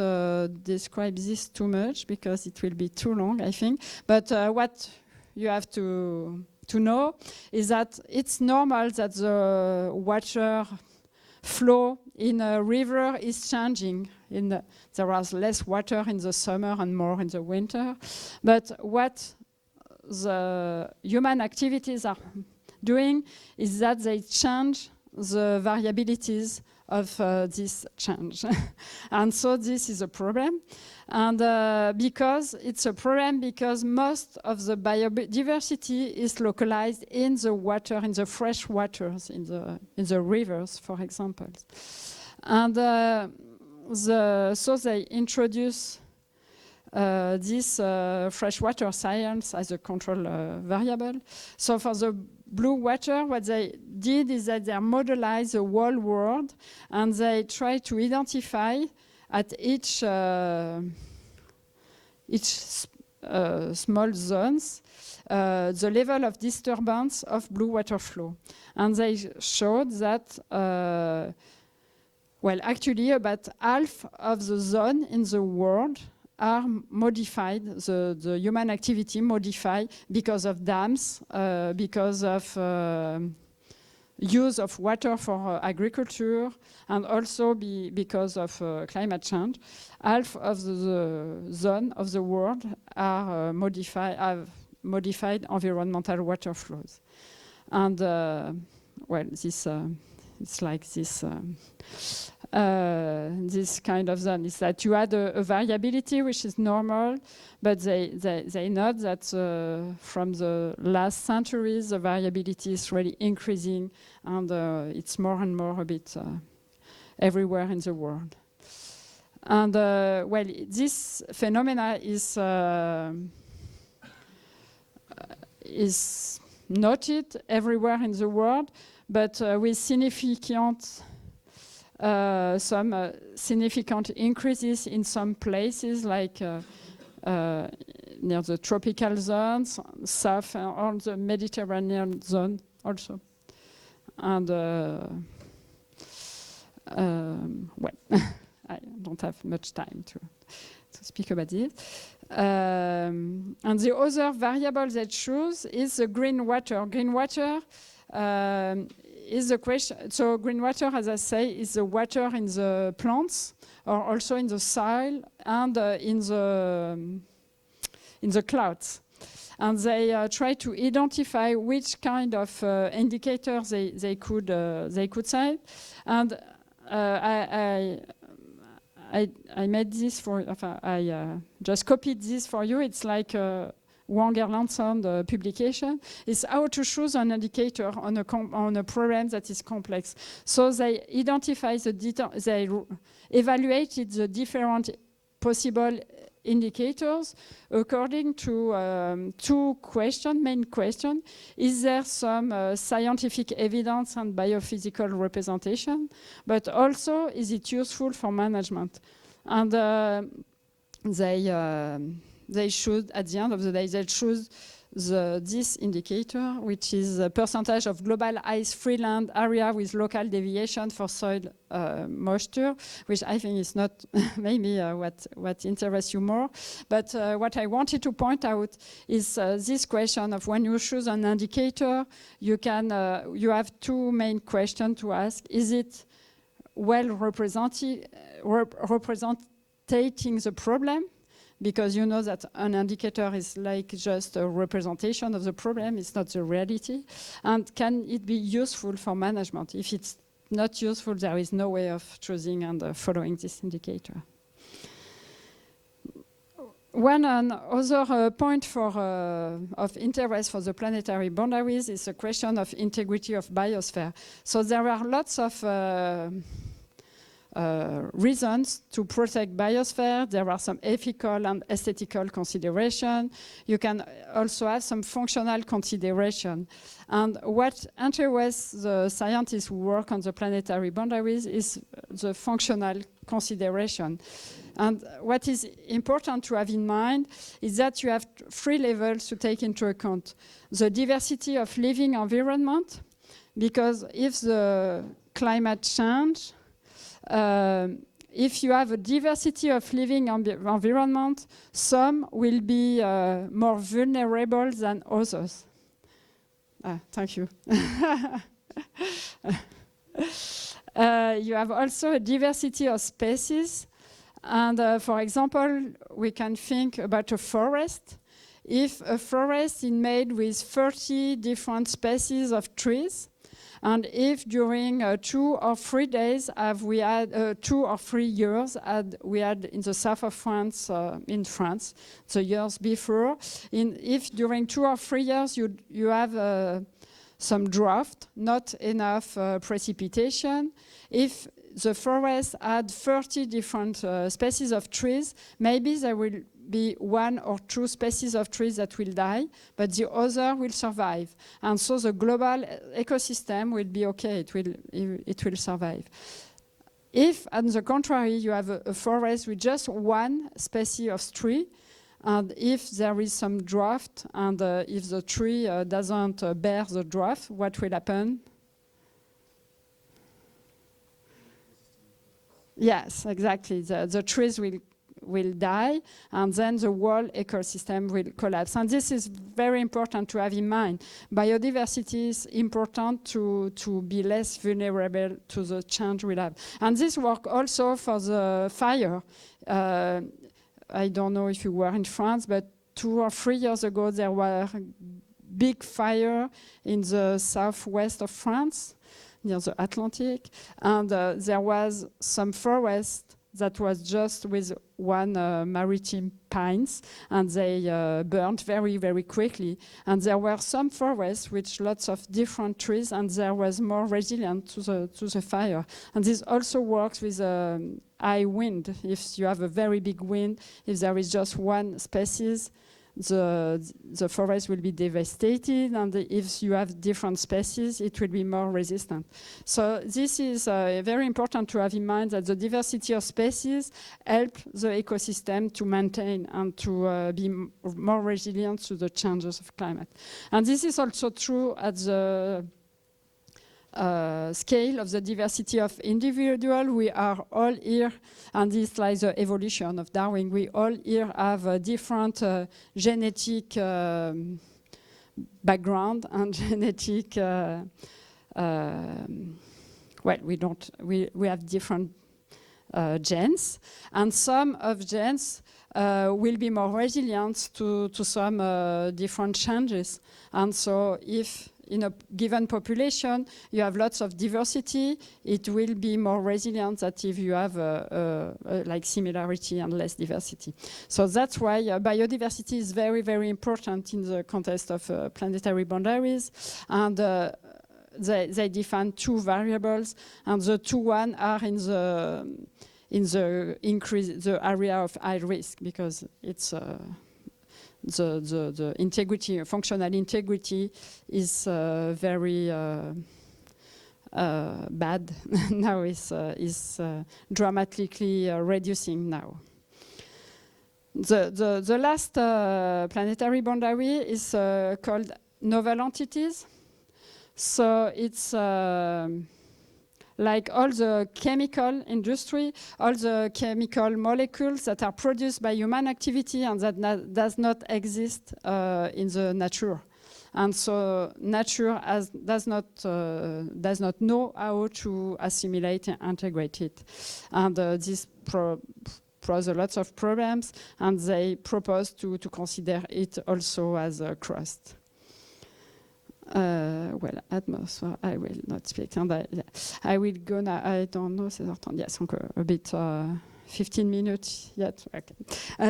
describe this too much because it will be too long, I think. But what you have to know is that it's normal that the water flow in a river is changing. There was less water in the summer and more in the winter. But what the human activities are doing is that they change the variabilities of this change. And so this is a problem. And because it's a problem because most of the biodiversity is localized in the water, in the fresh waters, in the rivers, for example. And so they introduce this freshwater science as a control variable. So for the blue water, what they did is that they modelized the whole world and they try to identify at each small zones the level of disturbance of blue water flow. And they showed that well, actually about half of the zone in the world are modified, the human activity modified because of dams, because of use of water for agriculture, and also because of climate change. Half of the zone of the world are have modified environmental water flows. And well, this it's like this this kind of zone is that you had a variability which is normal, but they note that from the last centuries the variability is really increasing, and it's more and more a bit everywhere in the world. And well, this phenomena is noted everywhere in the world, but with significant some significant increases in some places, like near the tropical zones, south or the Mediterranean zone also. And well, I don't have much time to speak about this. And the other variable they choose is the green water. Green water is the question. So green water, as I say, is the water in the plants, or also in the soil and in the clouds. And they try to identify which kind of indicators they could cite. And I made this for. I just copied this for you. It's like Wang Erlandson publication. It's how to choose an indicator on a problem that is complex. So they identify they evaluated the different possible indicators according to two main questions. Is there some scientific evidence and biophysical representation? But also, is it useful for management? And they should, at the end of the day, they choose this indicator, which is a percentage of global ice-free land area with local deviation for soil moisture, which I think is not maybe what interests you more. But what I wanted to point out is this question of when you choose an indicator, you have two main questions to ask. Is it well representing the problem? Because you know that an indicator is like just a representation of the problem, it's not the reality. And can it be useful for management? If it's not useful, there is no way of choosing and following this indicator. One other point of interest for the planetary boundaries is the question of integrity of biosphere. So there are lots of reasons to protect biosphere. There are some ethical and aesthetical considerations. You can also have some functional consideration. And what interests the scientists who work on the planetary boundaries is the functional consideration. And what is important to have in mind is that you have three levels to take into account. The diversity of living environment, because if the climate change, if you have a diversity of living environment, some will be more vulnerable than others. Thank you. You have also a diversity of species. And for example, we can think about a forest. If a forest is made with 30 different species of trees, and if during 2 or 3 days we had 2 or 3 years we had in the south of France, in France, the years before, if during 2 or 3 years you have some drought, not enough precipitation, if the forest had 30 different species of trees, maybe there will be 1 or 2 species of trees that will die, but the other will survive. And so the global ecosystem will be okay, it will survive. If, on the contrary, you have a forest with just 1 species of tree, and if there is some drought, and if the tree doesn't bear the drought, what will happen? Yes, exactly. The trees will die, and then the whole ecosystem will collapse. And this is very important to have in mind. Biodiversity is important to be less vulnerable to the change we'll have. And this works also for the fire. I don't know if you were in France, but 2 or 3 years ago, there were big fire in the southwest of France, near the Atlantic, and there was some forest that was just with 1 maritime pines, and they burned very, very quickly. And there were some forests with lots of different trees, and there was more resilient to the fire. And this also works with high wind. If you have a very big wind, if there is just 1 species, the forest will be devastated, and if you have different species, it will be more resistant. So this is very important to have in mind, that the diversity of species help the ecosystem to maintain and to be more resilient to the changes of climate. And this is also true at the scale of the diversity of individual, we are all here, and this is like the evolution of Darwin. We all here have a different genetic background and genetic. Well, we have different genes, and some of genes will be more resilient to some different changes. And so if in a given population you have lots of diversity, it will be more resilient than if you have like similarity and less diversity. So that's why biodiversity is very, very important in the context of planetary boundaries. And they define two variables, and the two one are in the increase the area of high risk, because it's the integrity, functional integrity is very bad now. Is dramatically reducing now. The last planetary boundary is called novel entities. So it's like all the chemical industry, all the chemical molecules that are produced by human activity and that does not exist in the nature. And so nature does not know how to assimilate and integrate it. And this poses lots of problems, and they propose to consider it also as a crust. Well, atmosphere, I will not speak. And I will go now. I don't know, yes, a bit 15 minutes yet. Okay.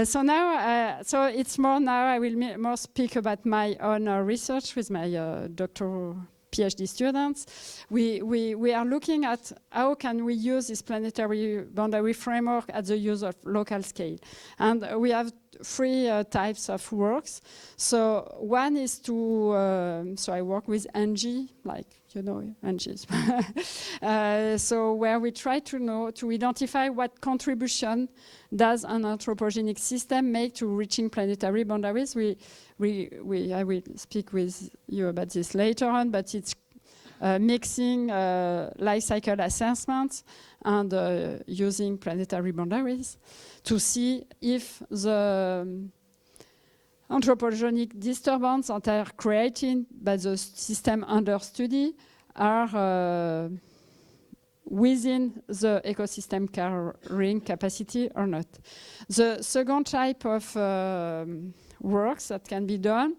So now, so it's more now, I will more speak about my own research with my doctoral PhD students. We are looking at how can we use this planetary boundary framework at the use of local scale. And we have three types of works. So one is to, so I work with NG, like, you know, NGs. So where we try to identify what contribution does an anthropogenic system make to reaching planetary boundaries. I will speak with you about this later on, but it's mixing life cycle assessments and using planetary boundaries to see if the anthropogenic disturbance that are created by the system under study are within the ecosystem carrying capacity or not. The second type of works that can be done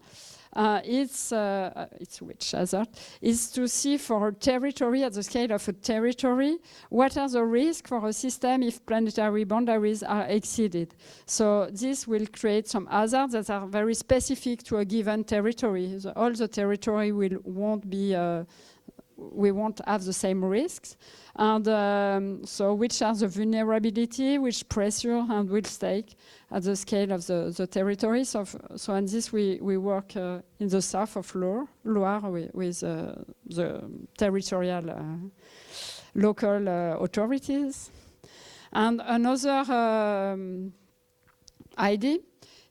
it's which hazard is to see for a territory, at the scale of a territory, what are the risks for a system if planetary boundaries are exceeded. So this will create some hazards that are very specific to a given territory. All the territory won't be we won't have the same risks. And so which are the vulnerability, which pressure, and which stake at the scale of the territory. So on this we work in the south of Loire with the territorial local authorities. And another idea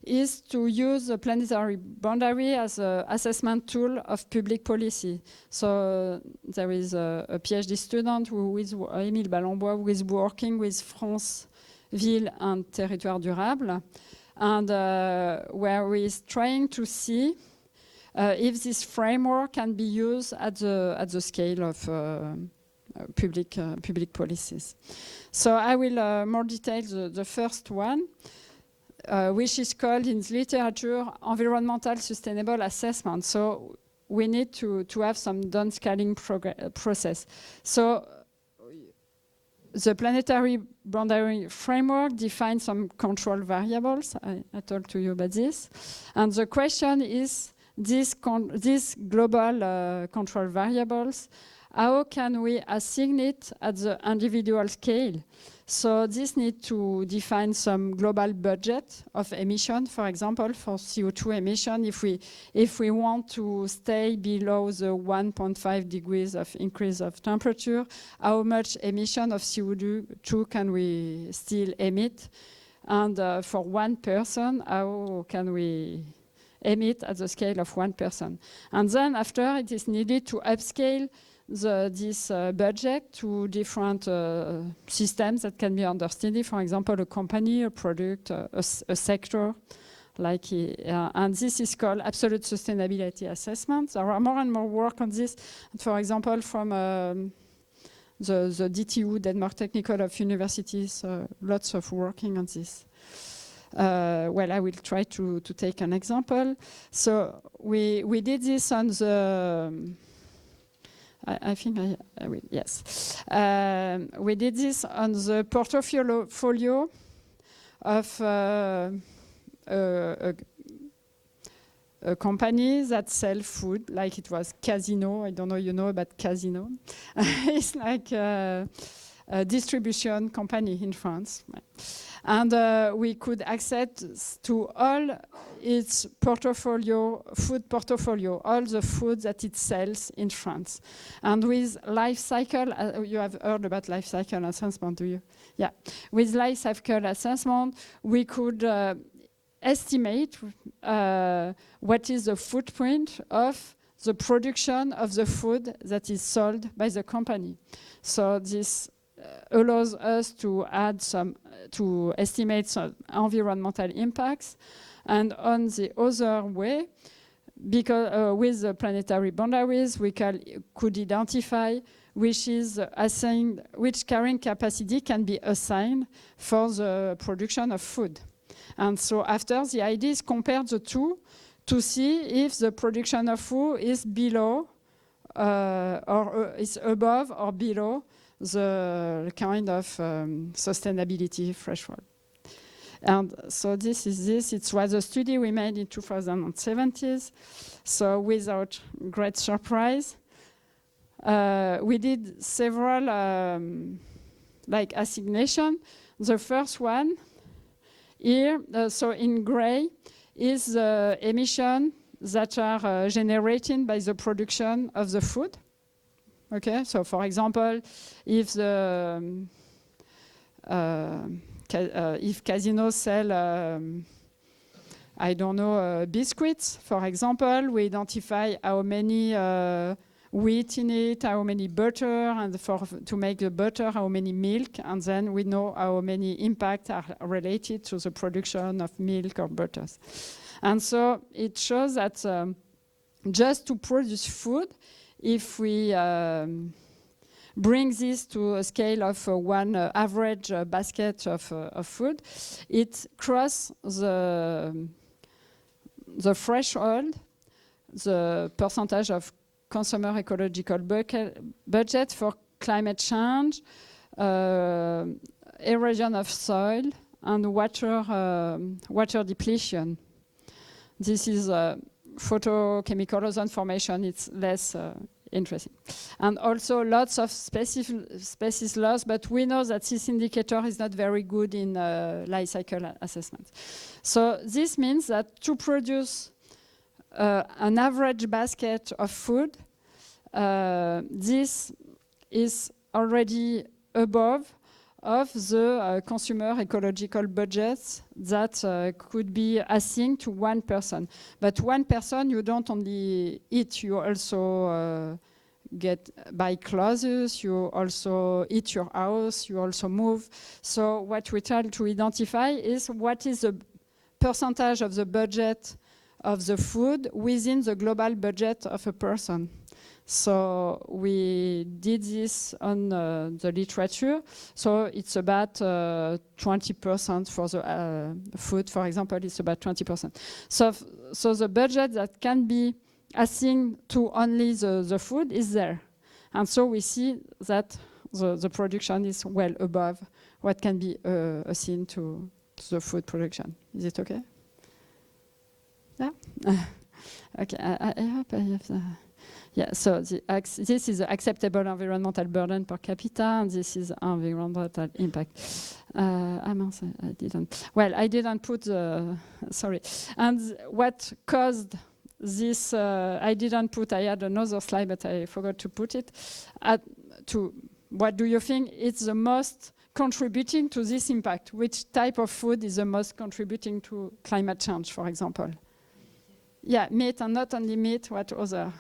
is to use the planetary boundary as an assessment tool of public policy. So there is a PhD student Émile Ballambois, who is working with France, ville and territoire durable, and where he is trying to see if this framework can be used at the scale of public policies. So I will more detail the first one. Which is called in literature environmental sustainable assessment. So we need to have some downscaling process. So the planetary boundary framework defines some control variables. I talked to you about this. And the question is, these global control variables, how can we assign it at the individual scale? So this needs to define some global budget of emission, for example, for CO2 emission. If we want to stay below the 1.5 degrees of increase of temperature, how much emission of CO2 can we still emit? And for one person, how can we emit at the scale of one person? And then after, it is needed to upscale this budget to different systems that can be understood. For example, a company, a product, a sector. And this is called absolute sustainability assessment. There are more and more work on this. For example, from the DTU, Denmark Technical of Universities, lots of working on this. Well, I will try to take an example. So we did this on the, I think I will, yes. We did this on the portfolio of a company that sells food, like it was Casino. I don't know, you know about Casino. It's like a distribution company in France. And we could access to all its portfolio, food portfolio, all the food that it sells in France. And with life cycle, you have heard about life cycle assessment, do you? Yeah. With life cycle assessment, we could estimate what is the footprint of the production of the food that is sold by the company. So this allows us to add to estimate some environmental impacts. And on the other way, because with the planetary boundaries, we could identify which carrying capacity can be assigned for the production of food. And so after, the idea is compare the two to see if the production of food is below or is above or below the kind of sustainability threshold. And so this is this. It was a study we made in 2017. So without great surprise, we did several assignation. The first one here, so in gray, is the emission that are generated by the production of the food. Okay, so for example, if the if Casino sell, I don't know, biscuits, for example, we identify how many wheat in it, how many butter, and to make the butter, how many milk, and then we know how many impacts are related to the production of milk or butters. And so it shows that just to produce food, if we bring this to a scale of one average basket of food, it crosses the threshold, the percentage of consumer ecological budget for climate change, erosion of soil, and water depletion. This is photochemical ozone formation. It's less interesting. And also lots of species loss, but we know that this indicator is not very good in life cycle assessment. So this means that to produce an average basket of food, this is already above of the consumer ecological budgets that could be assigned to one person. But one person, you don't only eat, you also buy clothes, you also eat your house, you also move. So what we try to identify is what is the percentage of the budget of the food within the global budget of a person. So we did this on the literature. So it's about 20% for the food, for example, it's about 20%. So the budget that can be assigned to only the food is there. And so we see that the production is well above what can be assigned to the food production. Is it okay? Yeah? Okay, I hope I have the... Yeah, so this is the acceptable environmental burden per capita, and this is environmental impact. I didn't. Well, I didn't put the. Sorry. And what caused this? I didn't put. I had another slide, but I forgot to put it. What do you think is the most contributing to this impact? Which type of food is the most contributing to climate change, for example? Yeah, meat, and not only meat. What other?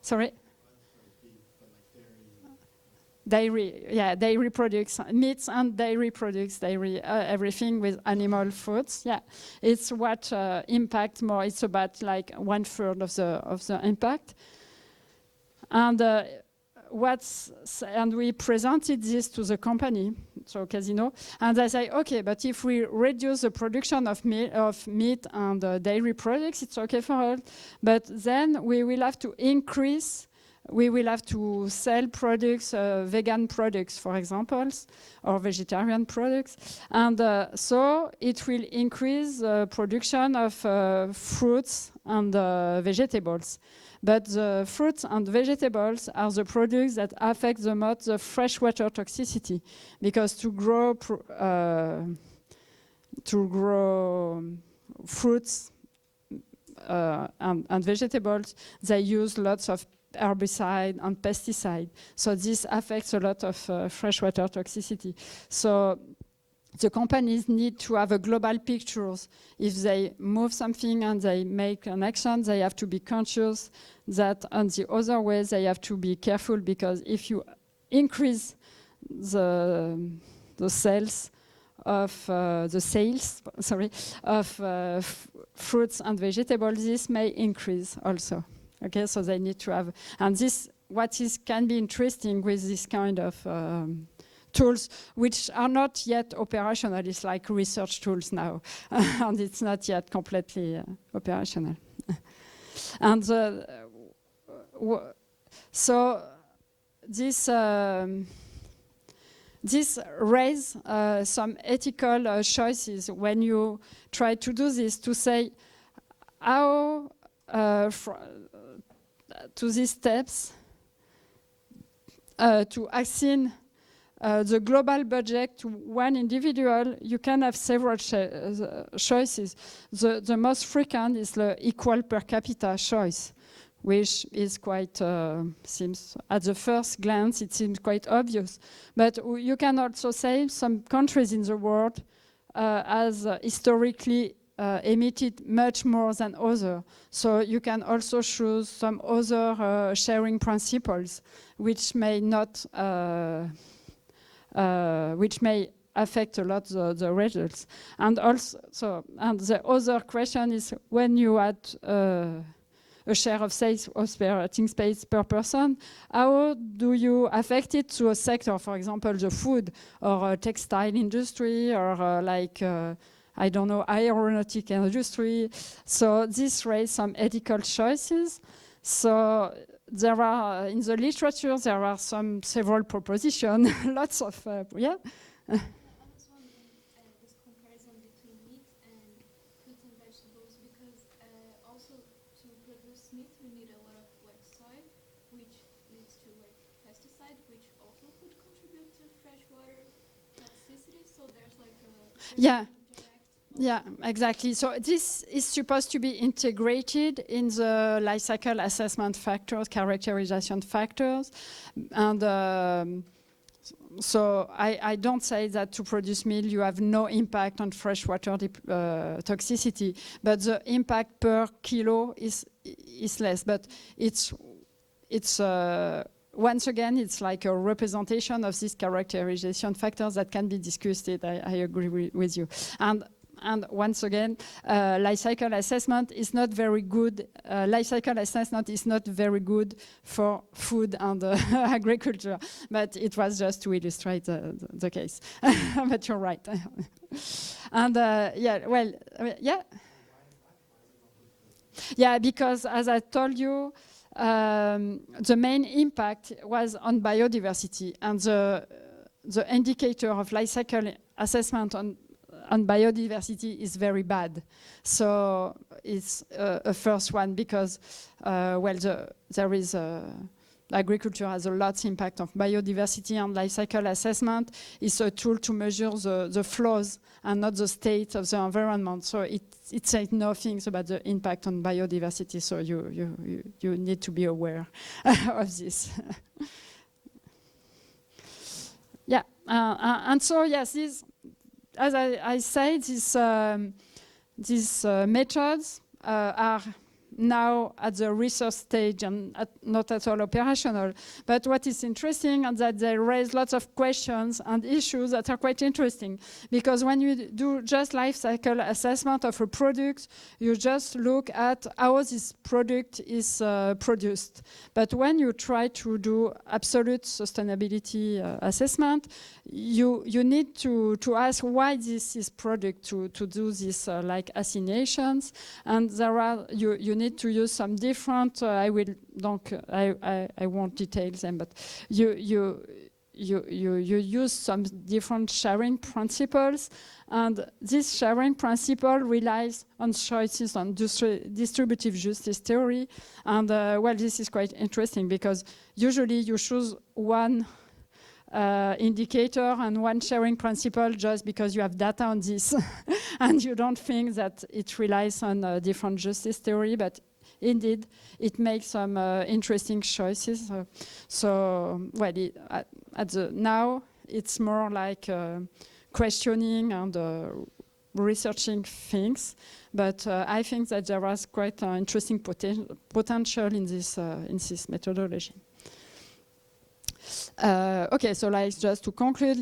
Sorry? dairy products, meats and dairy products, everything with animal foods. Yeah, it's what impact more. It's about like 1/3 of the impact. And and we presented this to the company, so Casino, and they say, okay, but if we reduce the production of meat and dairy products, it's okay for us. But then we will have to increase. We will have to sell products, vegan products, for example, or vegetarian products. And so it will increase production of fruits and vegetables. But the fruits and vegetables are the products that affect the most the freshwater toxicity, because to grow fruits and vegetables, they use lots of herbicide and pesticide. So this affects a lot of freshwater toxicity. So the companies need to have a global picture. If they move something and they make an action, they have to be conscious that on the other way they have to be careful, because if you increase the sales of fruits and vegetables, this may increase also. Okay, so they need to have, and this can be interesting with this kind of tools, which are not yet operational. It's like research tools now, and it's not yet completely operational. And so this raises some ethical choices when you try to do this, to say how to these steps to assign the global budget to one individual. You can have several choices. The most frequent is the equal per capita choice, which is quite, seems, at the first glance, it seems quite obvious. But you can also say some countries in the world has historically emitted much more than others. So you can also choose some other sharing principles, which may not, which may affect a lot the results. And also, and the other question is, when you add a share of sales operating space per person, how do you affect it to a sector, for example, the food or textile industry, or I don't know, aeronautic industry. So this raises some ethical choices. So there are, in the literature, there are several propositions, lots of, yeah. I was wondering this comparison between meat and fruits and vegetables, because also to produce meat we need a lot of soil, which leads to pesticide, which also could contribute to freshwater toxicity. So there's yeah. Yeah, exactly. So this is supposed to be integrated in the life cycle assessment factors, characterization factors. And so I don't say that to produce meal you have no impact on freshwater toxicity, but the impact per kilo is less. But it's once again, it's like a representation of these characterization factors that can be discussed. I agree with you. And once again, life cycle assessment is not very good. Life cycle assessment is not very good for food and agriculture, but it was just to illustrate the case. But you're right. And yeah, well, yeah. Yeah, because as I told you, the main impact was on biodiversity, and the indicator of life cycle assessment on biodiversity is very bad. So it's a first one, because there is agriculture has a lot of impact of biodiversity, and life cycle assessment is a tool to measure the flows and not the state of the environment. So it says nothing about the impact on biodiversity. So you need to be aware of this. Yeah, and so yes, as I said, these methods are now at the research stage and not at all operational. But what is interesting is that they raise lots of questions and issues that are quite interesting. Because when you do just life cycle assessment of a product, you just look at how this product is produced. But when you try to do absolute sustainability assessment, you need to ask why this is product to do this like assignations, and there are you need to use some different. I won't detail them, but you use some different sharing principles, and this sharing principle relies on choices on distributive justice theory, and well, this is quite interesting because usually you choose one indicator and one sharing principle just because you have data on this and you don't think that it relies on different justice theory, but indeed it makes some interesting choices. So well, now it's more like questioning and researching things, but I think that there was quite interesting potential in this methodology. Okay, so like just to conclude,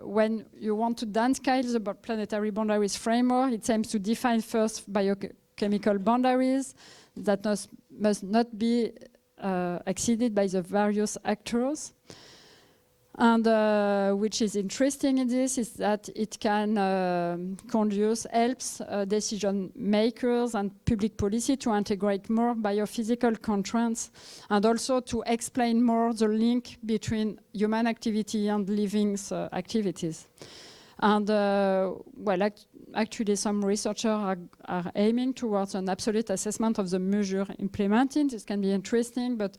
when you want to downscale the planetary boundaries framework, it aims to define first biochemical boundaries that must not be exceeded by the various actors. And which is interesting in this is that it can helps decision makers and public policy to integrate more biophysical constraints and also to explain more the link between human activity and living activities. And well, actually some researchers are aiming towards an absolute assessment of the measure implemented. This can be interesting, but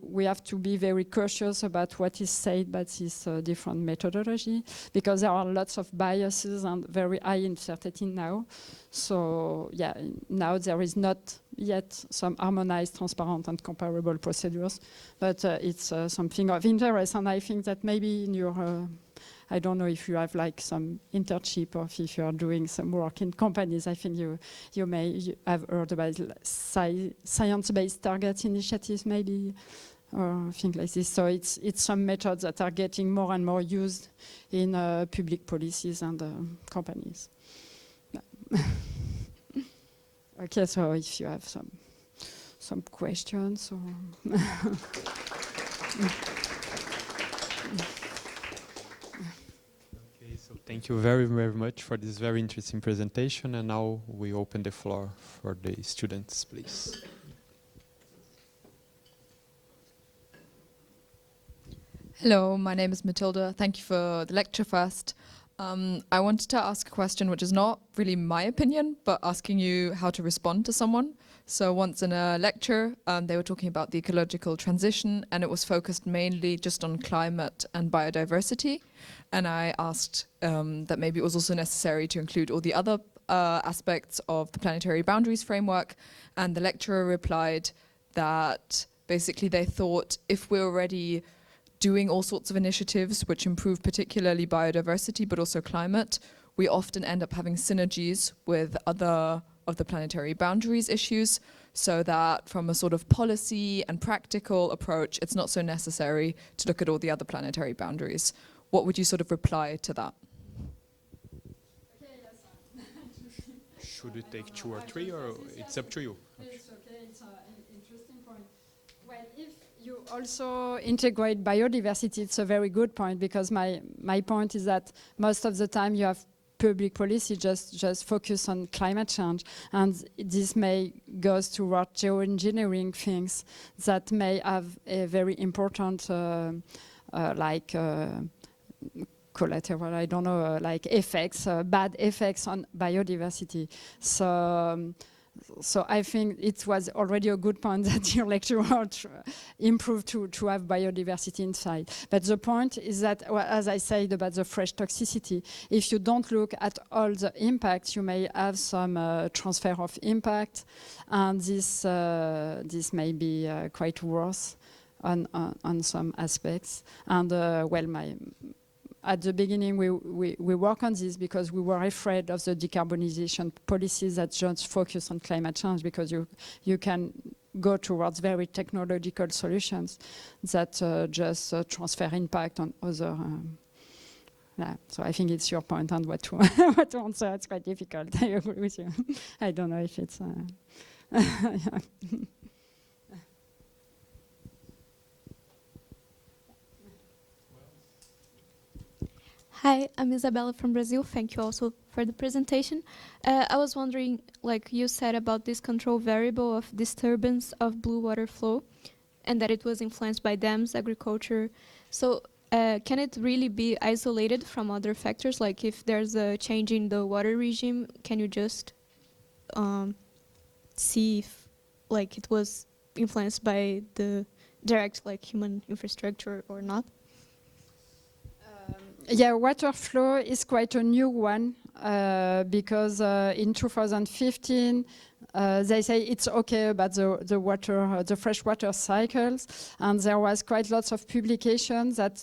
we have to be very cautious about what is said by this different methodology, because there are lots of biases and very high uncertainty now. So yeah, now there is not yet some harmonized, transparent and comparable procedures, but it's something of interest, and I think that maybe in your I don't know if you have like some internship or if you are doing some work in companies. I think you have heard about science-based targets initiatives, maybe, or things like this. So it's some methods that are getting more and more used in public policies and companies. Yeah. Okay, so if you have some questions or. So thank you very, very much for this very interesting presentation. And now we open the floor for the students, please. Hello, my name is Matilda. Thank you for the lecture first. I wanted to ask a question which is not really my opinion, but asking you how to respond to someone. So once in a lecture, they were talking about the ecological transition, and it was focused mainly just on climate and biodiversity. And I asked that maybe it was also necessary to include all the other aspects of the planetary boundaries framework. And the lecturer replied that basically they thought if we're already doing all sorts of initiatives which improve particularly biodiversity but also climate, we often end up having synergies with other of the planetary boundaries issues, so that from a sort of policy and practical approach, it's not so necessary to look at all the other planetary boundaries. What would you sort of reply to that? Should we take 2 or 3, or it's up to you? It's okay, it's an interesting point. Well, if you also integrate biodiversity, it's a very good point, because my point is that most of the time you have public policy just focus on climate change, and this may goes toward geoengineering things that may have a very important collateral, I don't know, like effects, bad effects on biodiversity. So I think it was already a good point that your lecturer improved to have biodiversity inside. But the point is that, well, as I said about the fresh toxicity, if you don't look at all the impacts, you may have some transfer of impact, and this may be quite worse on some aspects. And well, at the beginning, we work on this because we were afraid of the decarbonization policies that just focus on climate change, because you can go towards very technological solutions that just transfer impact on other. Yeah, so I think it's your point on what to what to answer. It's quite difficult. I agree with you. I don't know if it's. Yeah. Hi, I'm Isabella from Brazil. Thank you also for the presentation. I was wondering, like you said about this control variable of disturbance of blue water flow, and that it was influenced by dams, agriculture. So can it really be isolated from other factors? Like if there's a change in the water regime, can you just see if like it was influenced by the direct like human infrastructure or not? Yeah, water flow is quite a new one because in 2015 they say it's okay about the water, the freshwater cycles, and there was quite lots of publications that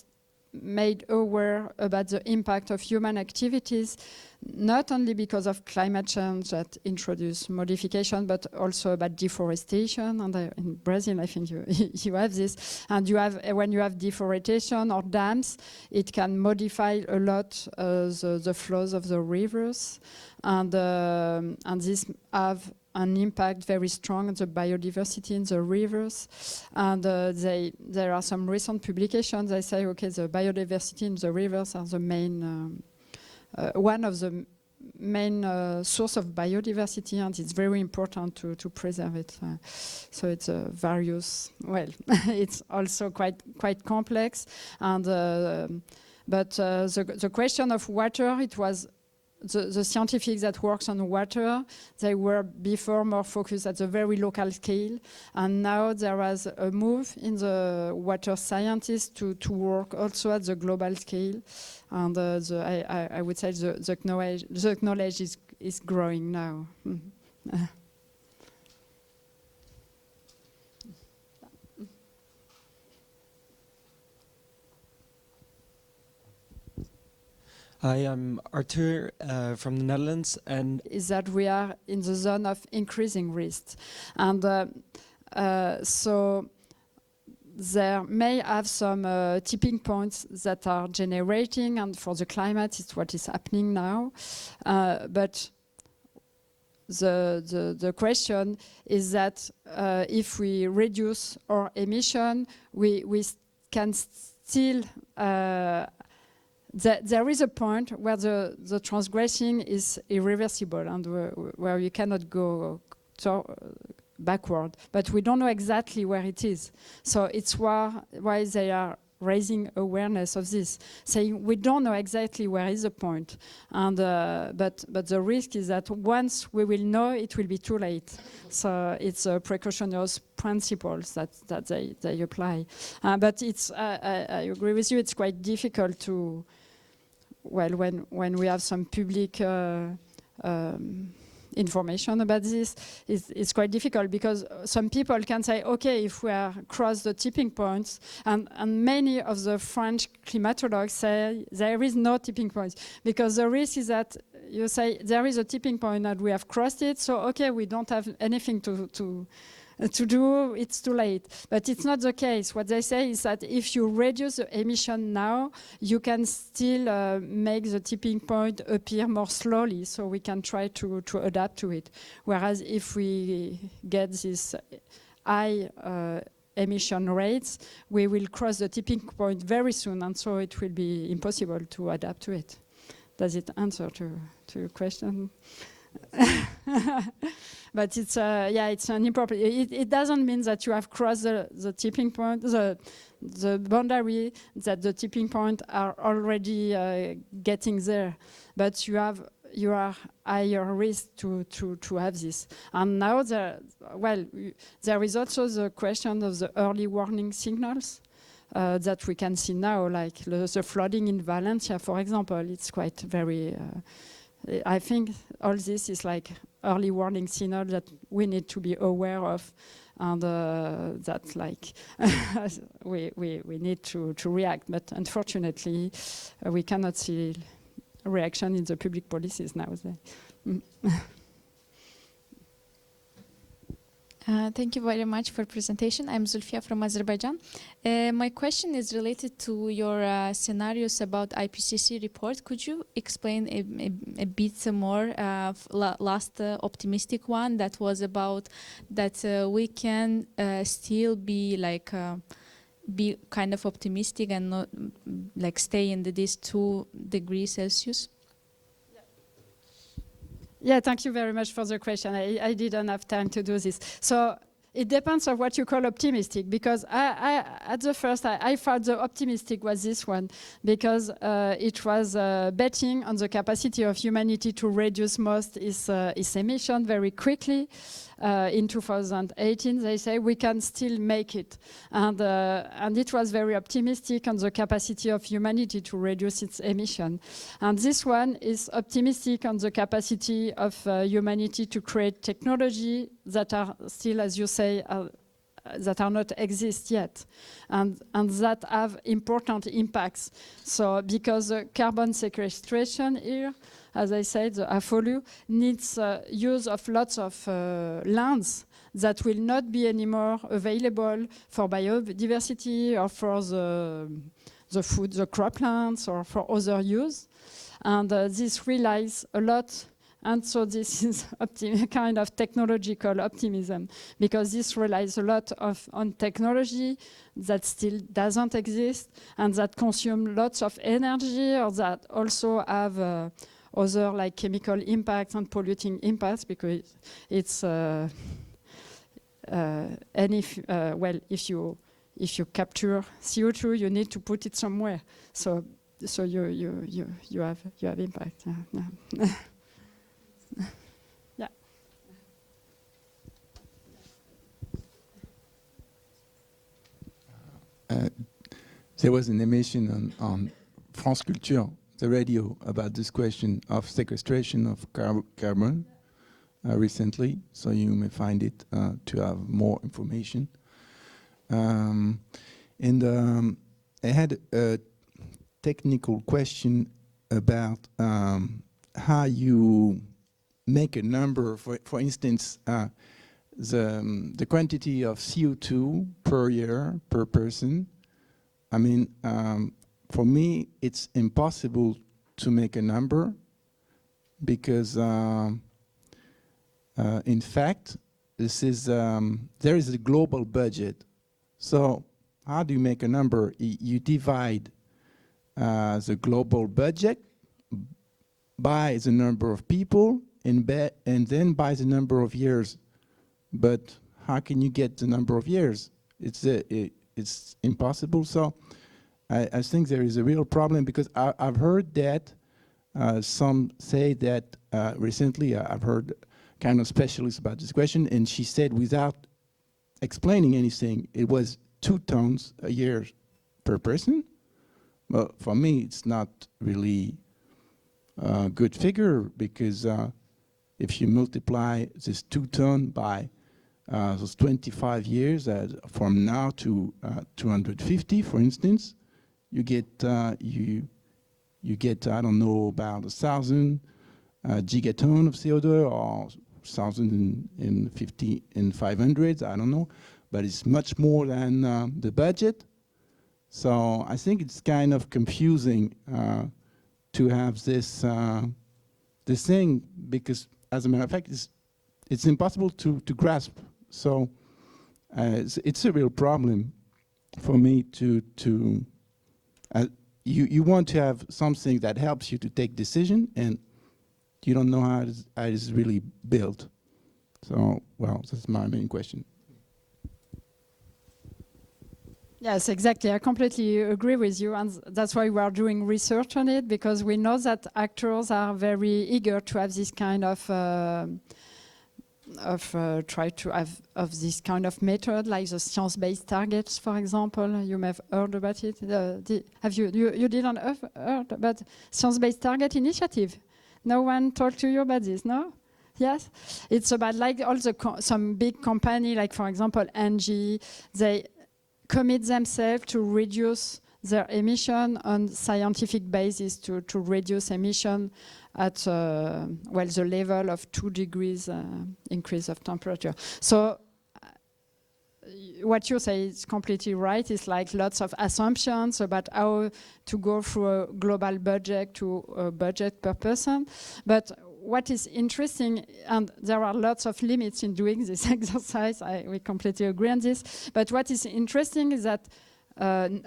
made aware about the impact of human activities, not only because of climate change that introduced modification, but also about deforestation. And in Brazil, I think you have this. And you have when you have deforestation or dams, it can modify a lot the flows of the rivers, and this have an impact very strong on the biodiversity in the rivers. And there are some recent publications. They say, okay, the biodiversity in the rivers are the main, one of the main source of biodiversity, and it's very important to preserve it. So it's various. Well, it's also quite complex. And but the question of water, it was. The scientifics that works on water, they were before more focused at the very local scale, and now there was a move in the water scientists to work also at the global scale, and I would say the knowledge is growing now. Hi, I'm Arthur from the Netherlands, and is that we are in the zone of increasing risk, and so there may have some tipping points that are generating, and for the climate, it's what is happening now, but the question is that if we reduce our emission, we can still there is a point where the transgressing is irreversible, and where you cannot go backward. But we don't know exactly where it is. So it's why they are raising awareness of this, saying we don't know exactly where is the point. And but the risk is that once we will know, it will be too late. So it's a precautionary principles that they apply. But it's I agree with you. It's quite difficult to. Well, when we have some public information about this, it's quite difficult, because some people can say, okay, if we are cross the tipping points, and many of the French climatologists say there is no tipping point, because the risk is that you say there is a tipping point and we have crossed it, so okay, we don't have anything to do, it's too late. But it's not the case. What they say is that if you reduce the emission now, you can still make the tipping point appear more slowly, so we can try to adapt to it. Whereas if we get this high emission rates, we will cross the tipping point very soon, and so it will be impossible to adapt to it. Does it answer to your question? But it's it's an improper. It doesn't mean that you have crossed the tipping point, the boundary, that the tipping point are already getting there. But you are higher risk to have this. And now there is also the question of the early warning signals that we can see now, like the flooding in Valencia, for example. It's quite very. I think all this is like early warning signal that we need to be aware of and that's like we need to react. But unfortunately, we cannot see reaction in the public policies nowadays. Thank you very much for presentation. I'm Zulfia from Azerbaijan. My question is related to your scenarios about IPCC report. Could you explain a bit more? Last optimistic one that was about that we can still be like be kind of optimistic and not like stay in this 2 degrees Celsius. Yeah, thank you very much for the question. I didn't have time to do this. So it depends on what you call optimistic, because at the first I thought the optimistic was this one, because it was betting on the capacity of humanity to reduce most its emission very quickly. In 2018, they say we can still make it, and it was very optimistic on the capacity of humanity to reduce its emission. And this one is optimistic on the capacity of humanity to create technology that are still, as you say, that are not exist yet, and that have important impacts. So because carbon sequestration here, as I said, the AFOLU needs use of lots of lands that will not be anymore available for biodiversity or for the food, the croplands, or for other use. And this relies a lot. And so this is a kind of technological optimism, because this relies a lot on technology that still doesn't exist and that consume lots of energy, or that also have other like chemical impacts and polluting impacts, because it's and if you capture CO2, you need to put it somewhere. So you have impact. Yeah. Yeah. There was an emission on France Culture, the radio, about this question of sequestration of carbon recently, so you may find it to have more information. And I had a technical question about how you make a number, for instance, the quantity of CO2 per year, per person. I mean, for me, it's impossible to make a number, because in fact, this is there is a global budget. So how do you make a number? You divide the global budget by the number of people and then by the number of years. But how can you get the number of years? It's impossible. So I think there is a real problem, because I've heard that some say that recently I've heard kind of specialists about this question, and she said without explaining anything, it was 2 tons a year per person. Well, for me, it's not really a good figure, because if you multiply this 2 tons by those 25 years, from now to 250, for instance, you get you get, I don't know, about 1,000 gigaton of CO2, or 1,050 and 500, I don't know, but it's much more than the budget. So I think it's kind of confusing to have this this thing, because as a matter of fact, it's impossible to grasp. So it's a real problem for me to you want to have something that helps you to take decision, and you don't know how it is really built. So, well, that's my main question. Yes, exactly. I completely agree with you, and that's why we are doing research on it, because we know that actors are very eager to have this kind of try to have this kind of method, like the science-based targets, for example. You may have heard about it. Have you didn't have heard about science-based target initiative? No one talked to you about this, no? Yes, it's about like all the some big company, like for example Engie, they commit themselves to reduce their emission on scientific basis to reduce emission at the level of 2 degrees increase of temperature. So what you say is completely right. It's like lots of assumptions about how to go through a global budget to a budget per person. But what is interesting, and there are lots of limits in doing this exercise, we completely agree on this, but what is interesting is that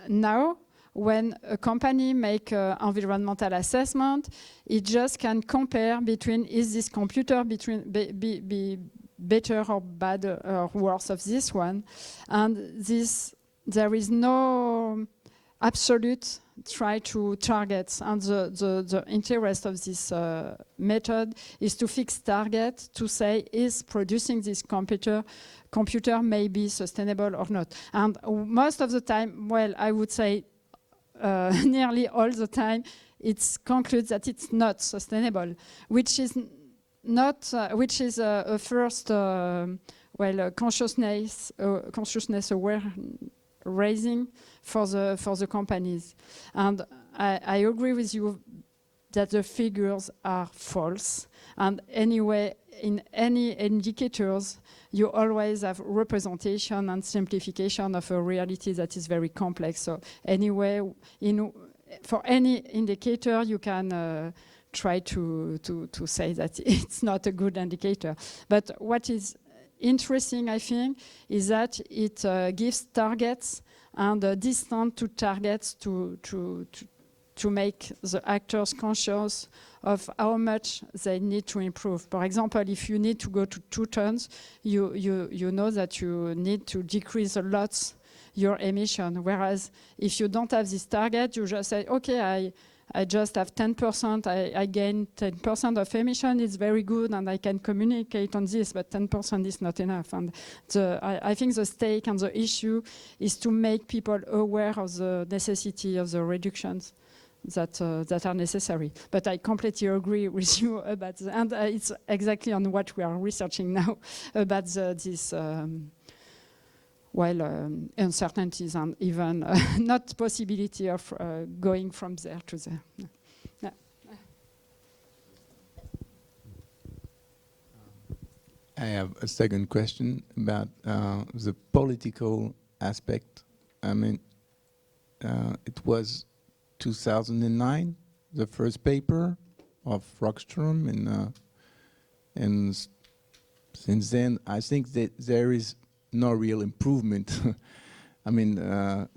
now, when a company make environmental assessment, it just can compare between is this computer be better or bad or worse of this one, and there is no absolute try to target, and the interest of this method is to fix target, to say is producing this computer may be sustainable or not. And most of the time, well, I would say nearly all the time, it concludes that it's not sustainable, which is not, which is a first, consciousness aware raising for the companies. And I agree with you that the figures are false. And anyway, in any indicators, you always have representation and simplification of a reality that is very complex. So anyway, for any indicator, you can try to say that it's not a good indicator. But what is interesting, I think, is that it gives targets and distance to targets to make the actors conscious of how much they need to improve. For example, if you need to go to 2 tons, you know that you need to decrease a lot your emission. Whereas if you don't have this target, you just say, okay, I just have 10%, I gain 10% of emission, it's very good, and I can communicate on this, but 10% is not enough. And I think the stake and the issue is to make people aware of the necessity of the reductions that are necessary. But I completely agree with you about and it's exactly on what we are researching now about this uncertainties and even not possibility of going from there to there. Yeah. I have a second question about the political aspect. I mean, it was 2009, the first paper of Rockström, and since then, I think that there is no real improvement. I mean, the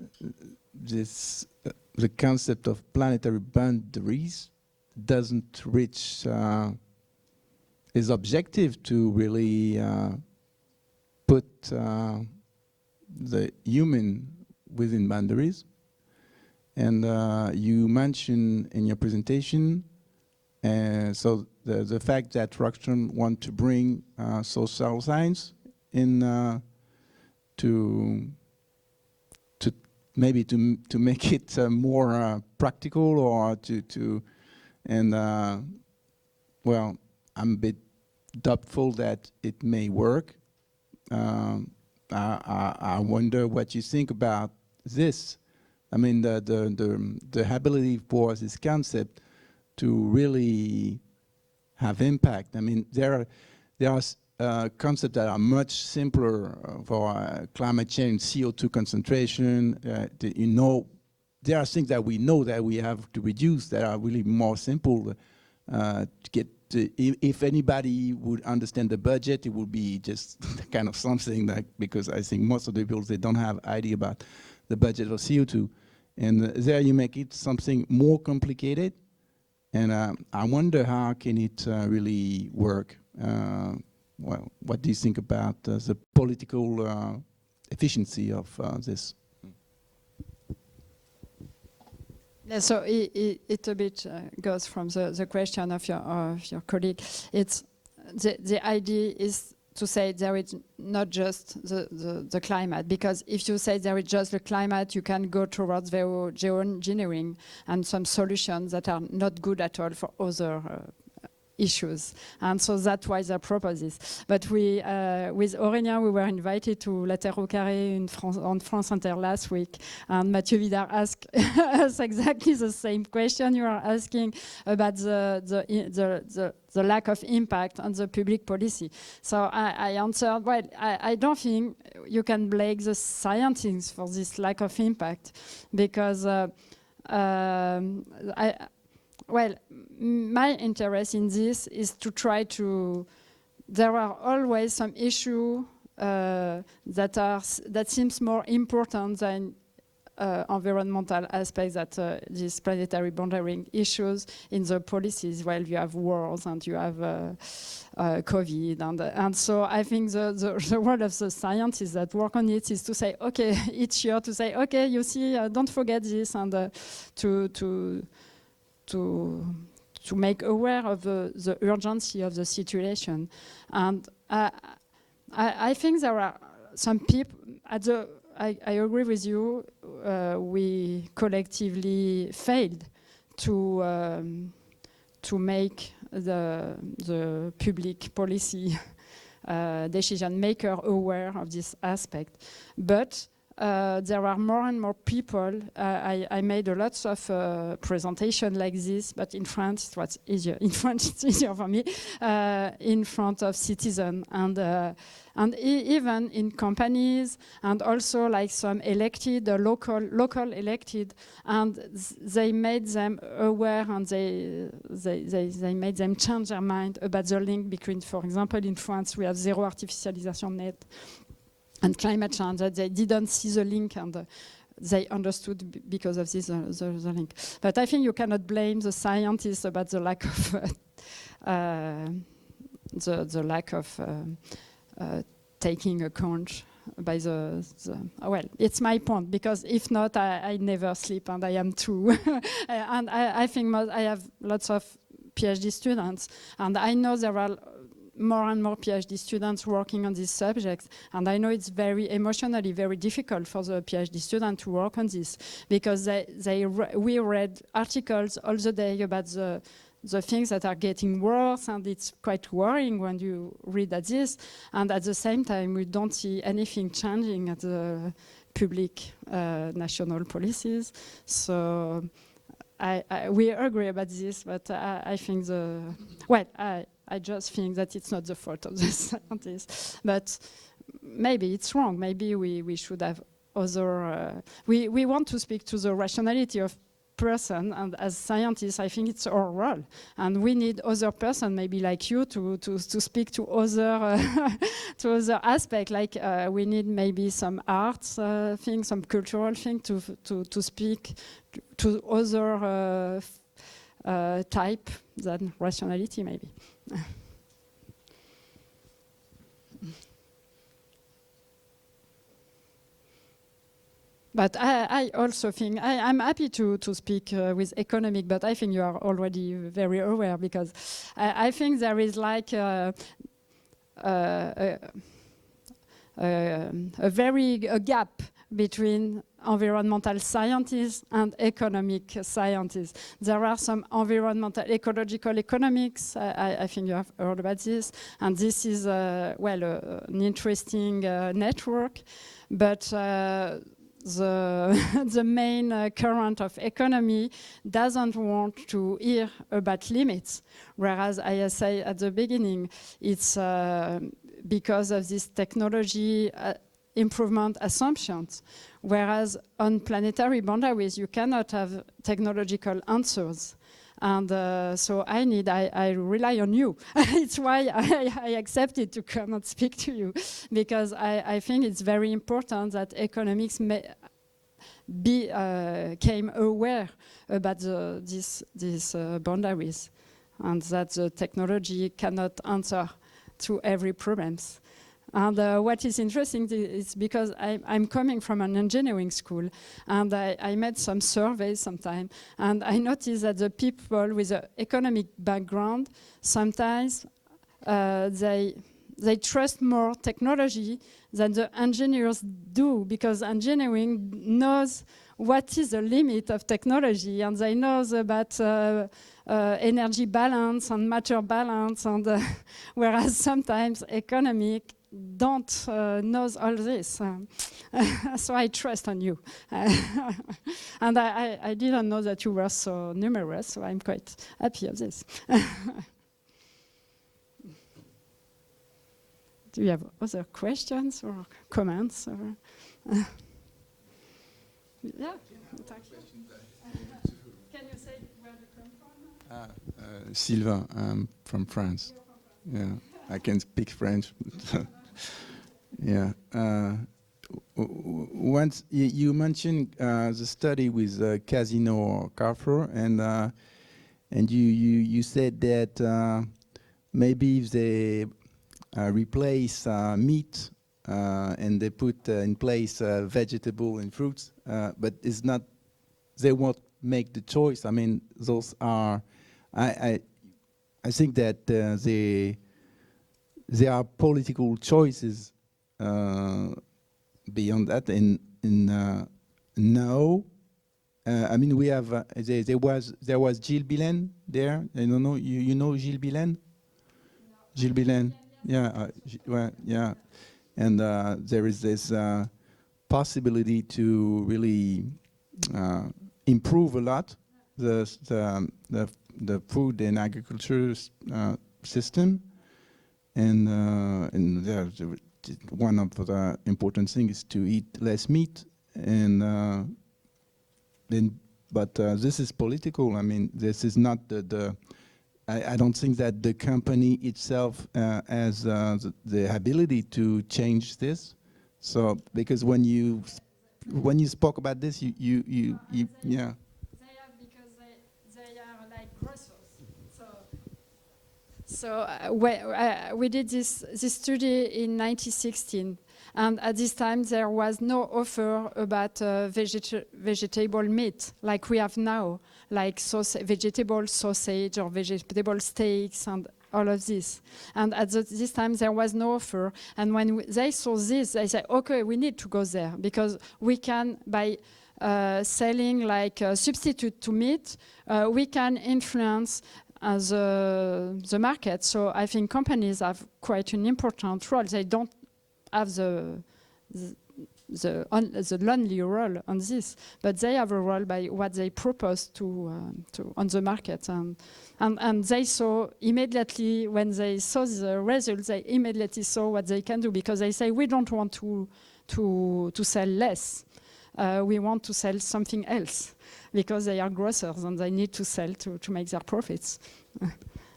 concept of planetary boundaries doesn't reach its objective to really put the human within boundaries. And you mentioned in your presentation, so the fact that Rockström want to bring social science in to maybe to make it more practical, or well, I'm a bit doubtful that it may work. I wonder what you think about this. I mean, the ability for this concept to really have impact. I mean, there are concepts that are much simpler for climate change, CO2 concentration. There are things that we know that we have to reduce that are really more simple to get. If anybody would understand the budget, it would be just kind of something like, because I think most of the people, they don't have idea about the budget of CO2. And there you make it something more complicated. And I wonder how can it really work? Well, what do you think about the political efficiency of this? Yeah, so it a bit goes from the question of your colleague. It's the idea is to say there is not just the climate, because if you say there is just the climate, you can go towards geoengineering and some solutions that are not good at all for other issues. And so that's why they propose this. But we, with Aurélien, we were invited to La Terre au Carré on France Inter last week. And Mathieu Vidard asked us exactly the same question you are asking about the lack of impact on the public policy. So I answered, well, I don't think you can blame the scientists for this lack of impact, because my interest in this is to try to. There are always some issues that seems more important than environmental aspects, that these planetary boundary issues in the policies. Well, you have wars and you have COVID, and so I think the role of the scientists that work on it is to say, okay, each year to say, okay, you see, don't forget this, and to make aware of the urgency of the situation. And I think there are some people at the. I agree with you. We collectively failed to make the public policy decision maker aware of this aspect. But there are more and more people. I made a lot of presentation like this, but in France it was easier. In French it's easier for me, in front of citizens, and even in companies, and also like some elected, local elected, and they made them aware, and they made them change their mind about the link between, for example, in France we have zero artificialisation net and climate change, that they didn't see the link, and they understood because of this the link. But I think you cannot blame the scientists about the lack of taking account by well, it's my point, because if not, I never sleep, and I am too. And I think I have lots of PhD students, and I know there are more and more PhD students working on these subjects, and I know it's very emotionally very difficult for the PhD student to work on this, because we read articles all the day about the things that are getting worse, and it's quite worrying when you read at this, and at the same time we don't see anything changing at the public national policies. So we agree about this, but I think I just think that it's not the fault of the scientists. But maybe it's wrong. Maybe we should have other. We want to speak to the rationality of person, and as scientists, I think it's our role. And we need other person, maybe like you, to speak to other to other aspect. Like we need maybe some arts thing, some cultural thing to speak to other type than rationality, maybe. But I also think I'm happy to speak with economic, but I think you are already very aware, because I think there is like a gap between environmental scientists and economic scientists. There are some environmental ecological economics. I think you have heard about this, and this is an interesting network, but the main current of economy doesn't want to hear about limits, whereas I say at the beginning, it's because of this technology improvement assumptions, whereas on planetary boundaries you cannot have technological answers. And so I rely on you. It's why I accepted to come and speak to you, because I think it's very important that economics became aware about these boundaries, and that the technology cannot answer to every problems. And what is interesting is because I'm coming from an engineering school, and I made some surveys sometime, and I noticed that the people with an economic background, sometimes they trust more technology than the engineers do, because engineering knows what is the limit of technology, and they know about energy balance and matter balance, and whereas sometimes economic don't knows all this. So I trust on you. And I didn't know that you were so numerous, so I'm quite happy of this. Do you have other questions or comments? Or yeah. Can you say where you come from? Sylvain, I'm from France. Yeah, I can speak French. Yeah. Once you mentioned the study with Casino or Carrefour, and you said that maybe if they replace meat and they put in place vegetable and fruits, but it's not, they won't make the choice. I mean, those are, I think that there are political choices beyond that. No, I mean, we have there was Gilles Bilen there. I don't know, you know Gilles Bilen? No. Gilles Bilen, yeah, well, yeah, and there is this possibility to really improve a lot the food and agriculture system, and one of the important things is to eat less meat, and but this is political. I mean, this is not I don't think that the company itself has the ability to change this. So because when you spoke about this, you yeah. They have, because they are like grocers. So we did this study in 1916, and at this time there was no offer about vegetable meat like we have now, like vegetable sausage or vegetable steaks and all of this. And at this time there was no offer. And when they saw this, they said, okay, we need to go there, because we can, by selling like a substitute to meat, we can influence the market. So I think companies have quite an important role. They don't have the lonely role on this, but they have a role by what they propose to on the market, and they saw immediately, when they saw the results, they immediately saw what they can do, because they say, we don't want to sell less, we want to sell something else, because they are grocers and they need to sell to make their profits.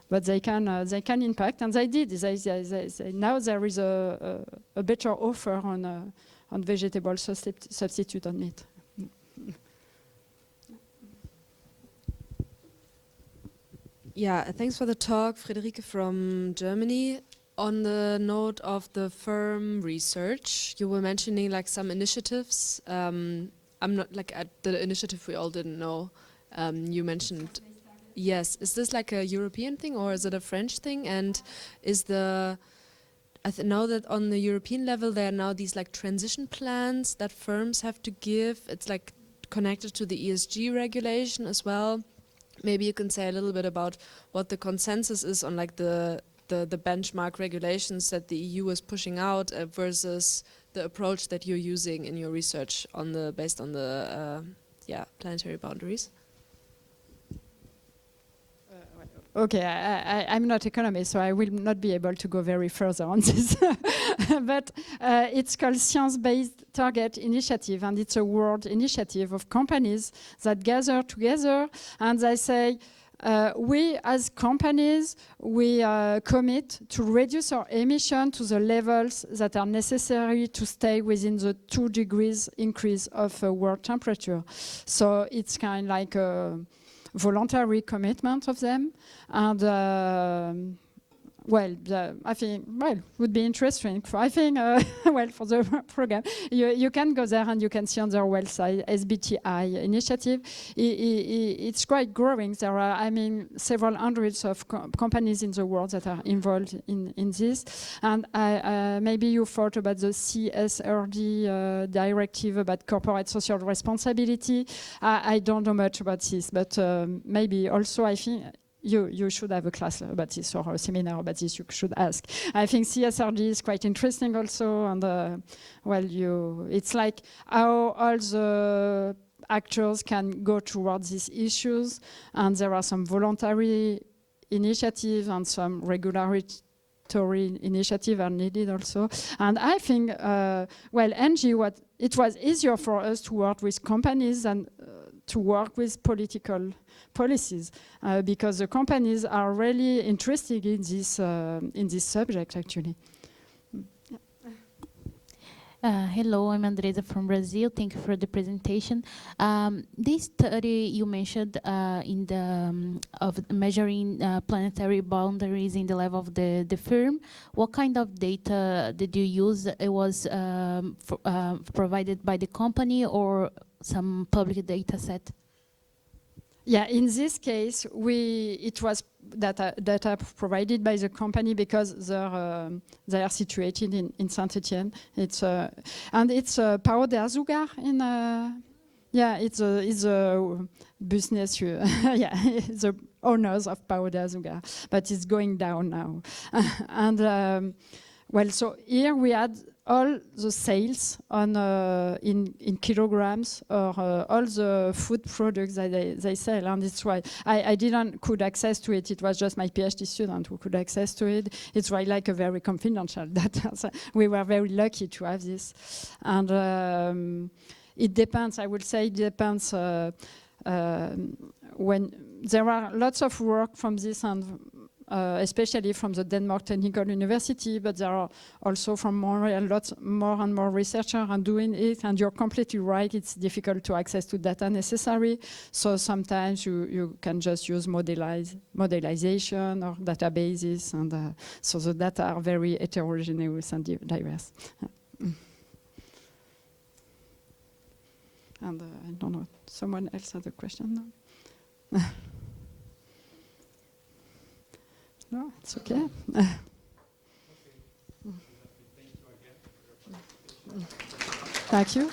But they can impact, and they did. They now there is a better offer on vegetable substitute on meat. Yeah, thanks for the talk, Friederike from Germany. On the note of the firm research, you were mentioning like some initiatives. I'm not like at the initiative we all didn't know. You mentioned. Yes, is this like a European thing or is it a French thing? And is I know that on the European level there are now these like transition plans that firms have to give. It's like connected to the ESG regulation as well. Maybe you can say a little bit about what the consensus is on like the benchmark regulations that the EU is pushing out versus the approach that you're using in your research based on the planetary boundaries. Okay, I'm not economist, so I will not be able to go very further on this. But it's called Science-Based Target Initiative, and it's a world initiative of companies that gather together, and they say, we as companies, we commit to reduce our emission to the levels that are necessary to stay within the 2 degrees increase of world temperature. So it's kind of like a voluntary commitment of them, and well, I think, well, would be interesting. I think, well, for the program, you can go there and you can see on their website, SBTI initiative. It's quite growing. There are, I mean, several hundreds of companies in the world that are involved in this. And maybe you thought about the CSRD directive about corporate social responsibility. I don't know much about this, but maybe also I think you should have a class about this or a seminar about this. You should ask. I think CSRD is quite interesting also, and well, it's like how all the actors can go towards these issues, and there are some voluntary initiatives and some regulatory initiatives are needed also. And I think, well, NG, it was easier for us to work with companies than to work with political policies, because the companies are really interested in this subject, actually. Hello, I'm Andresa from Brazil. Thank you for the presentation. This study you mentioned in the of measuring planetary boundaries in the level of the firm. What kind of data did you use? It was provided by the company or some public data set? Yeah, in this case, it was data provided by the company because they are situated in Saint-Etienne. And it's Pau de Azugar in. Yeah, it's a business. Yeah, the owners of Pau de Azugar, but it's going down now. And well, so here we had all the sales on in kilograms or all the food products that they sell, and it's why I could access to it. It was just my PhD student who could access to it. It's why like a very confidential data. So we were very lucky to have this, and it depends. I would say it depends when there are lots of work from this and. Especially from the Denmark Technical University, but there are also from Montreal lots more and more researchers are doing it, and you're completely right, it's difficult to access to data necessary, so sometimes you can just use modelization or databases, and so the data are very heterogeneous and diverse. And I don't know, someone else has a question now? No, it's okay. Thank you.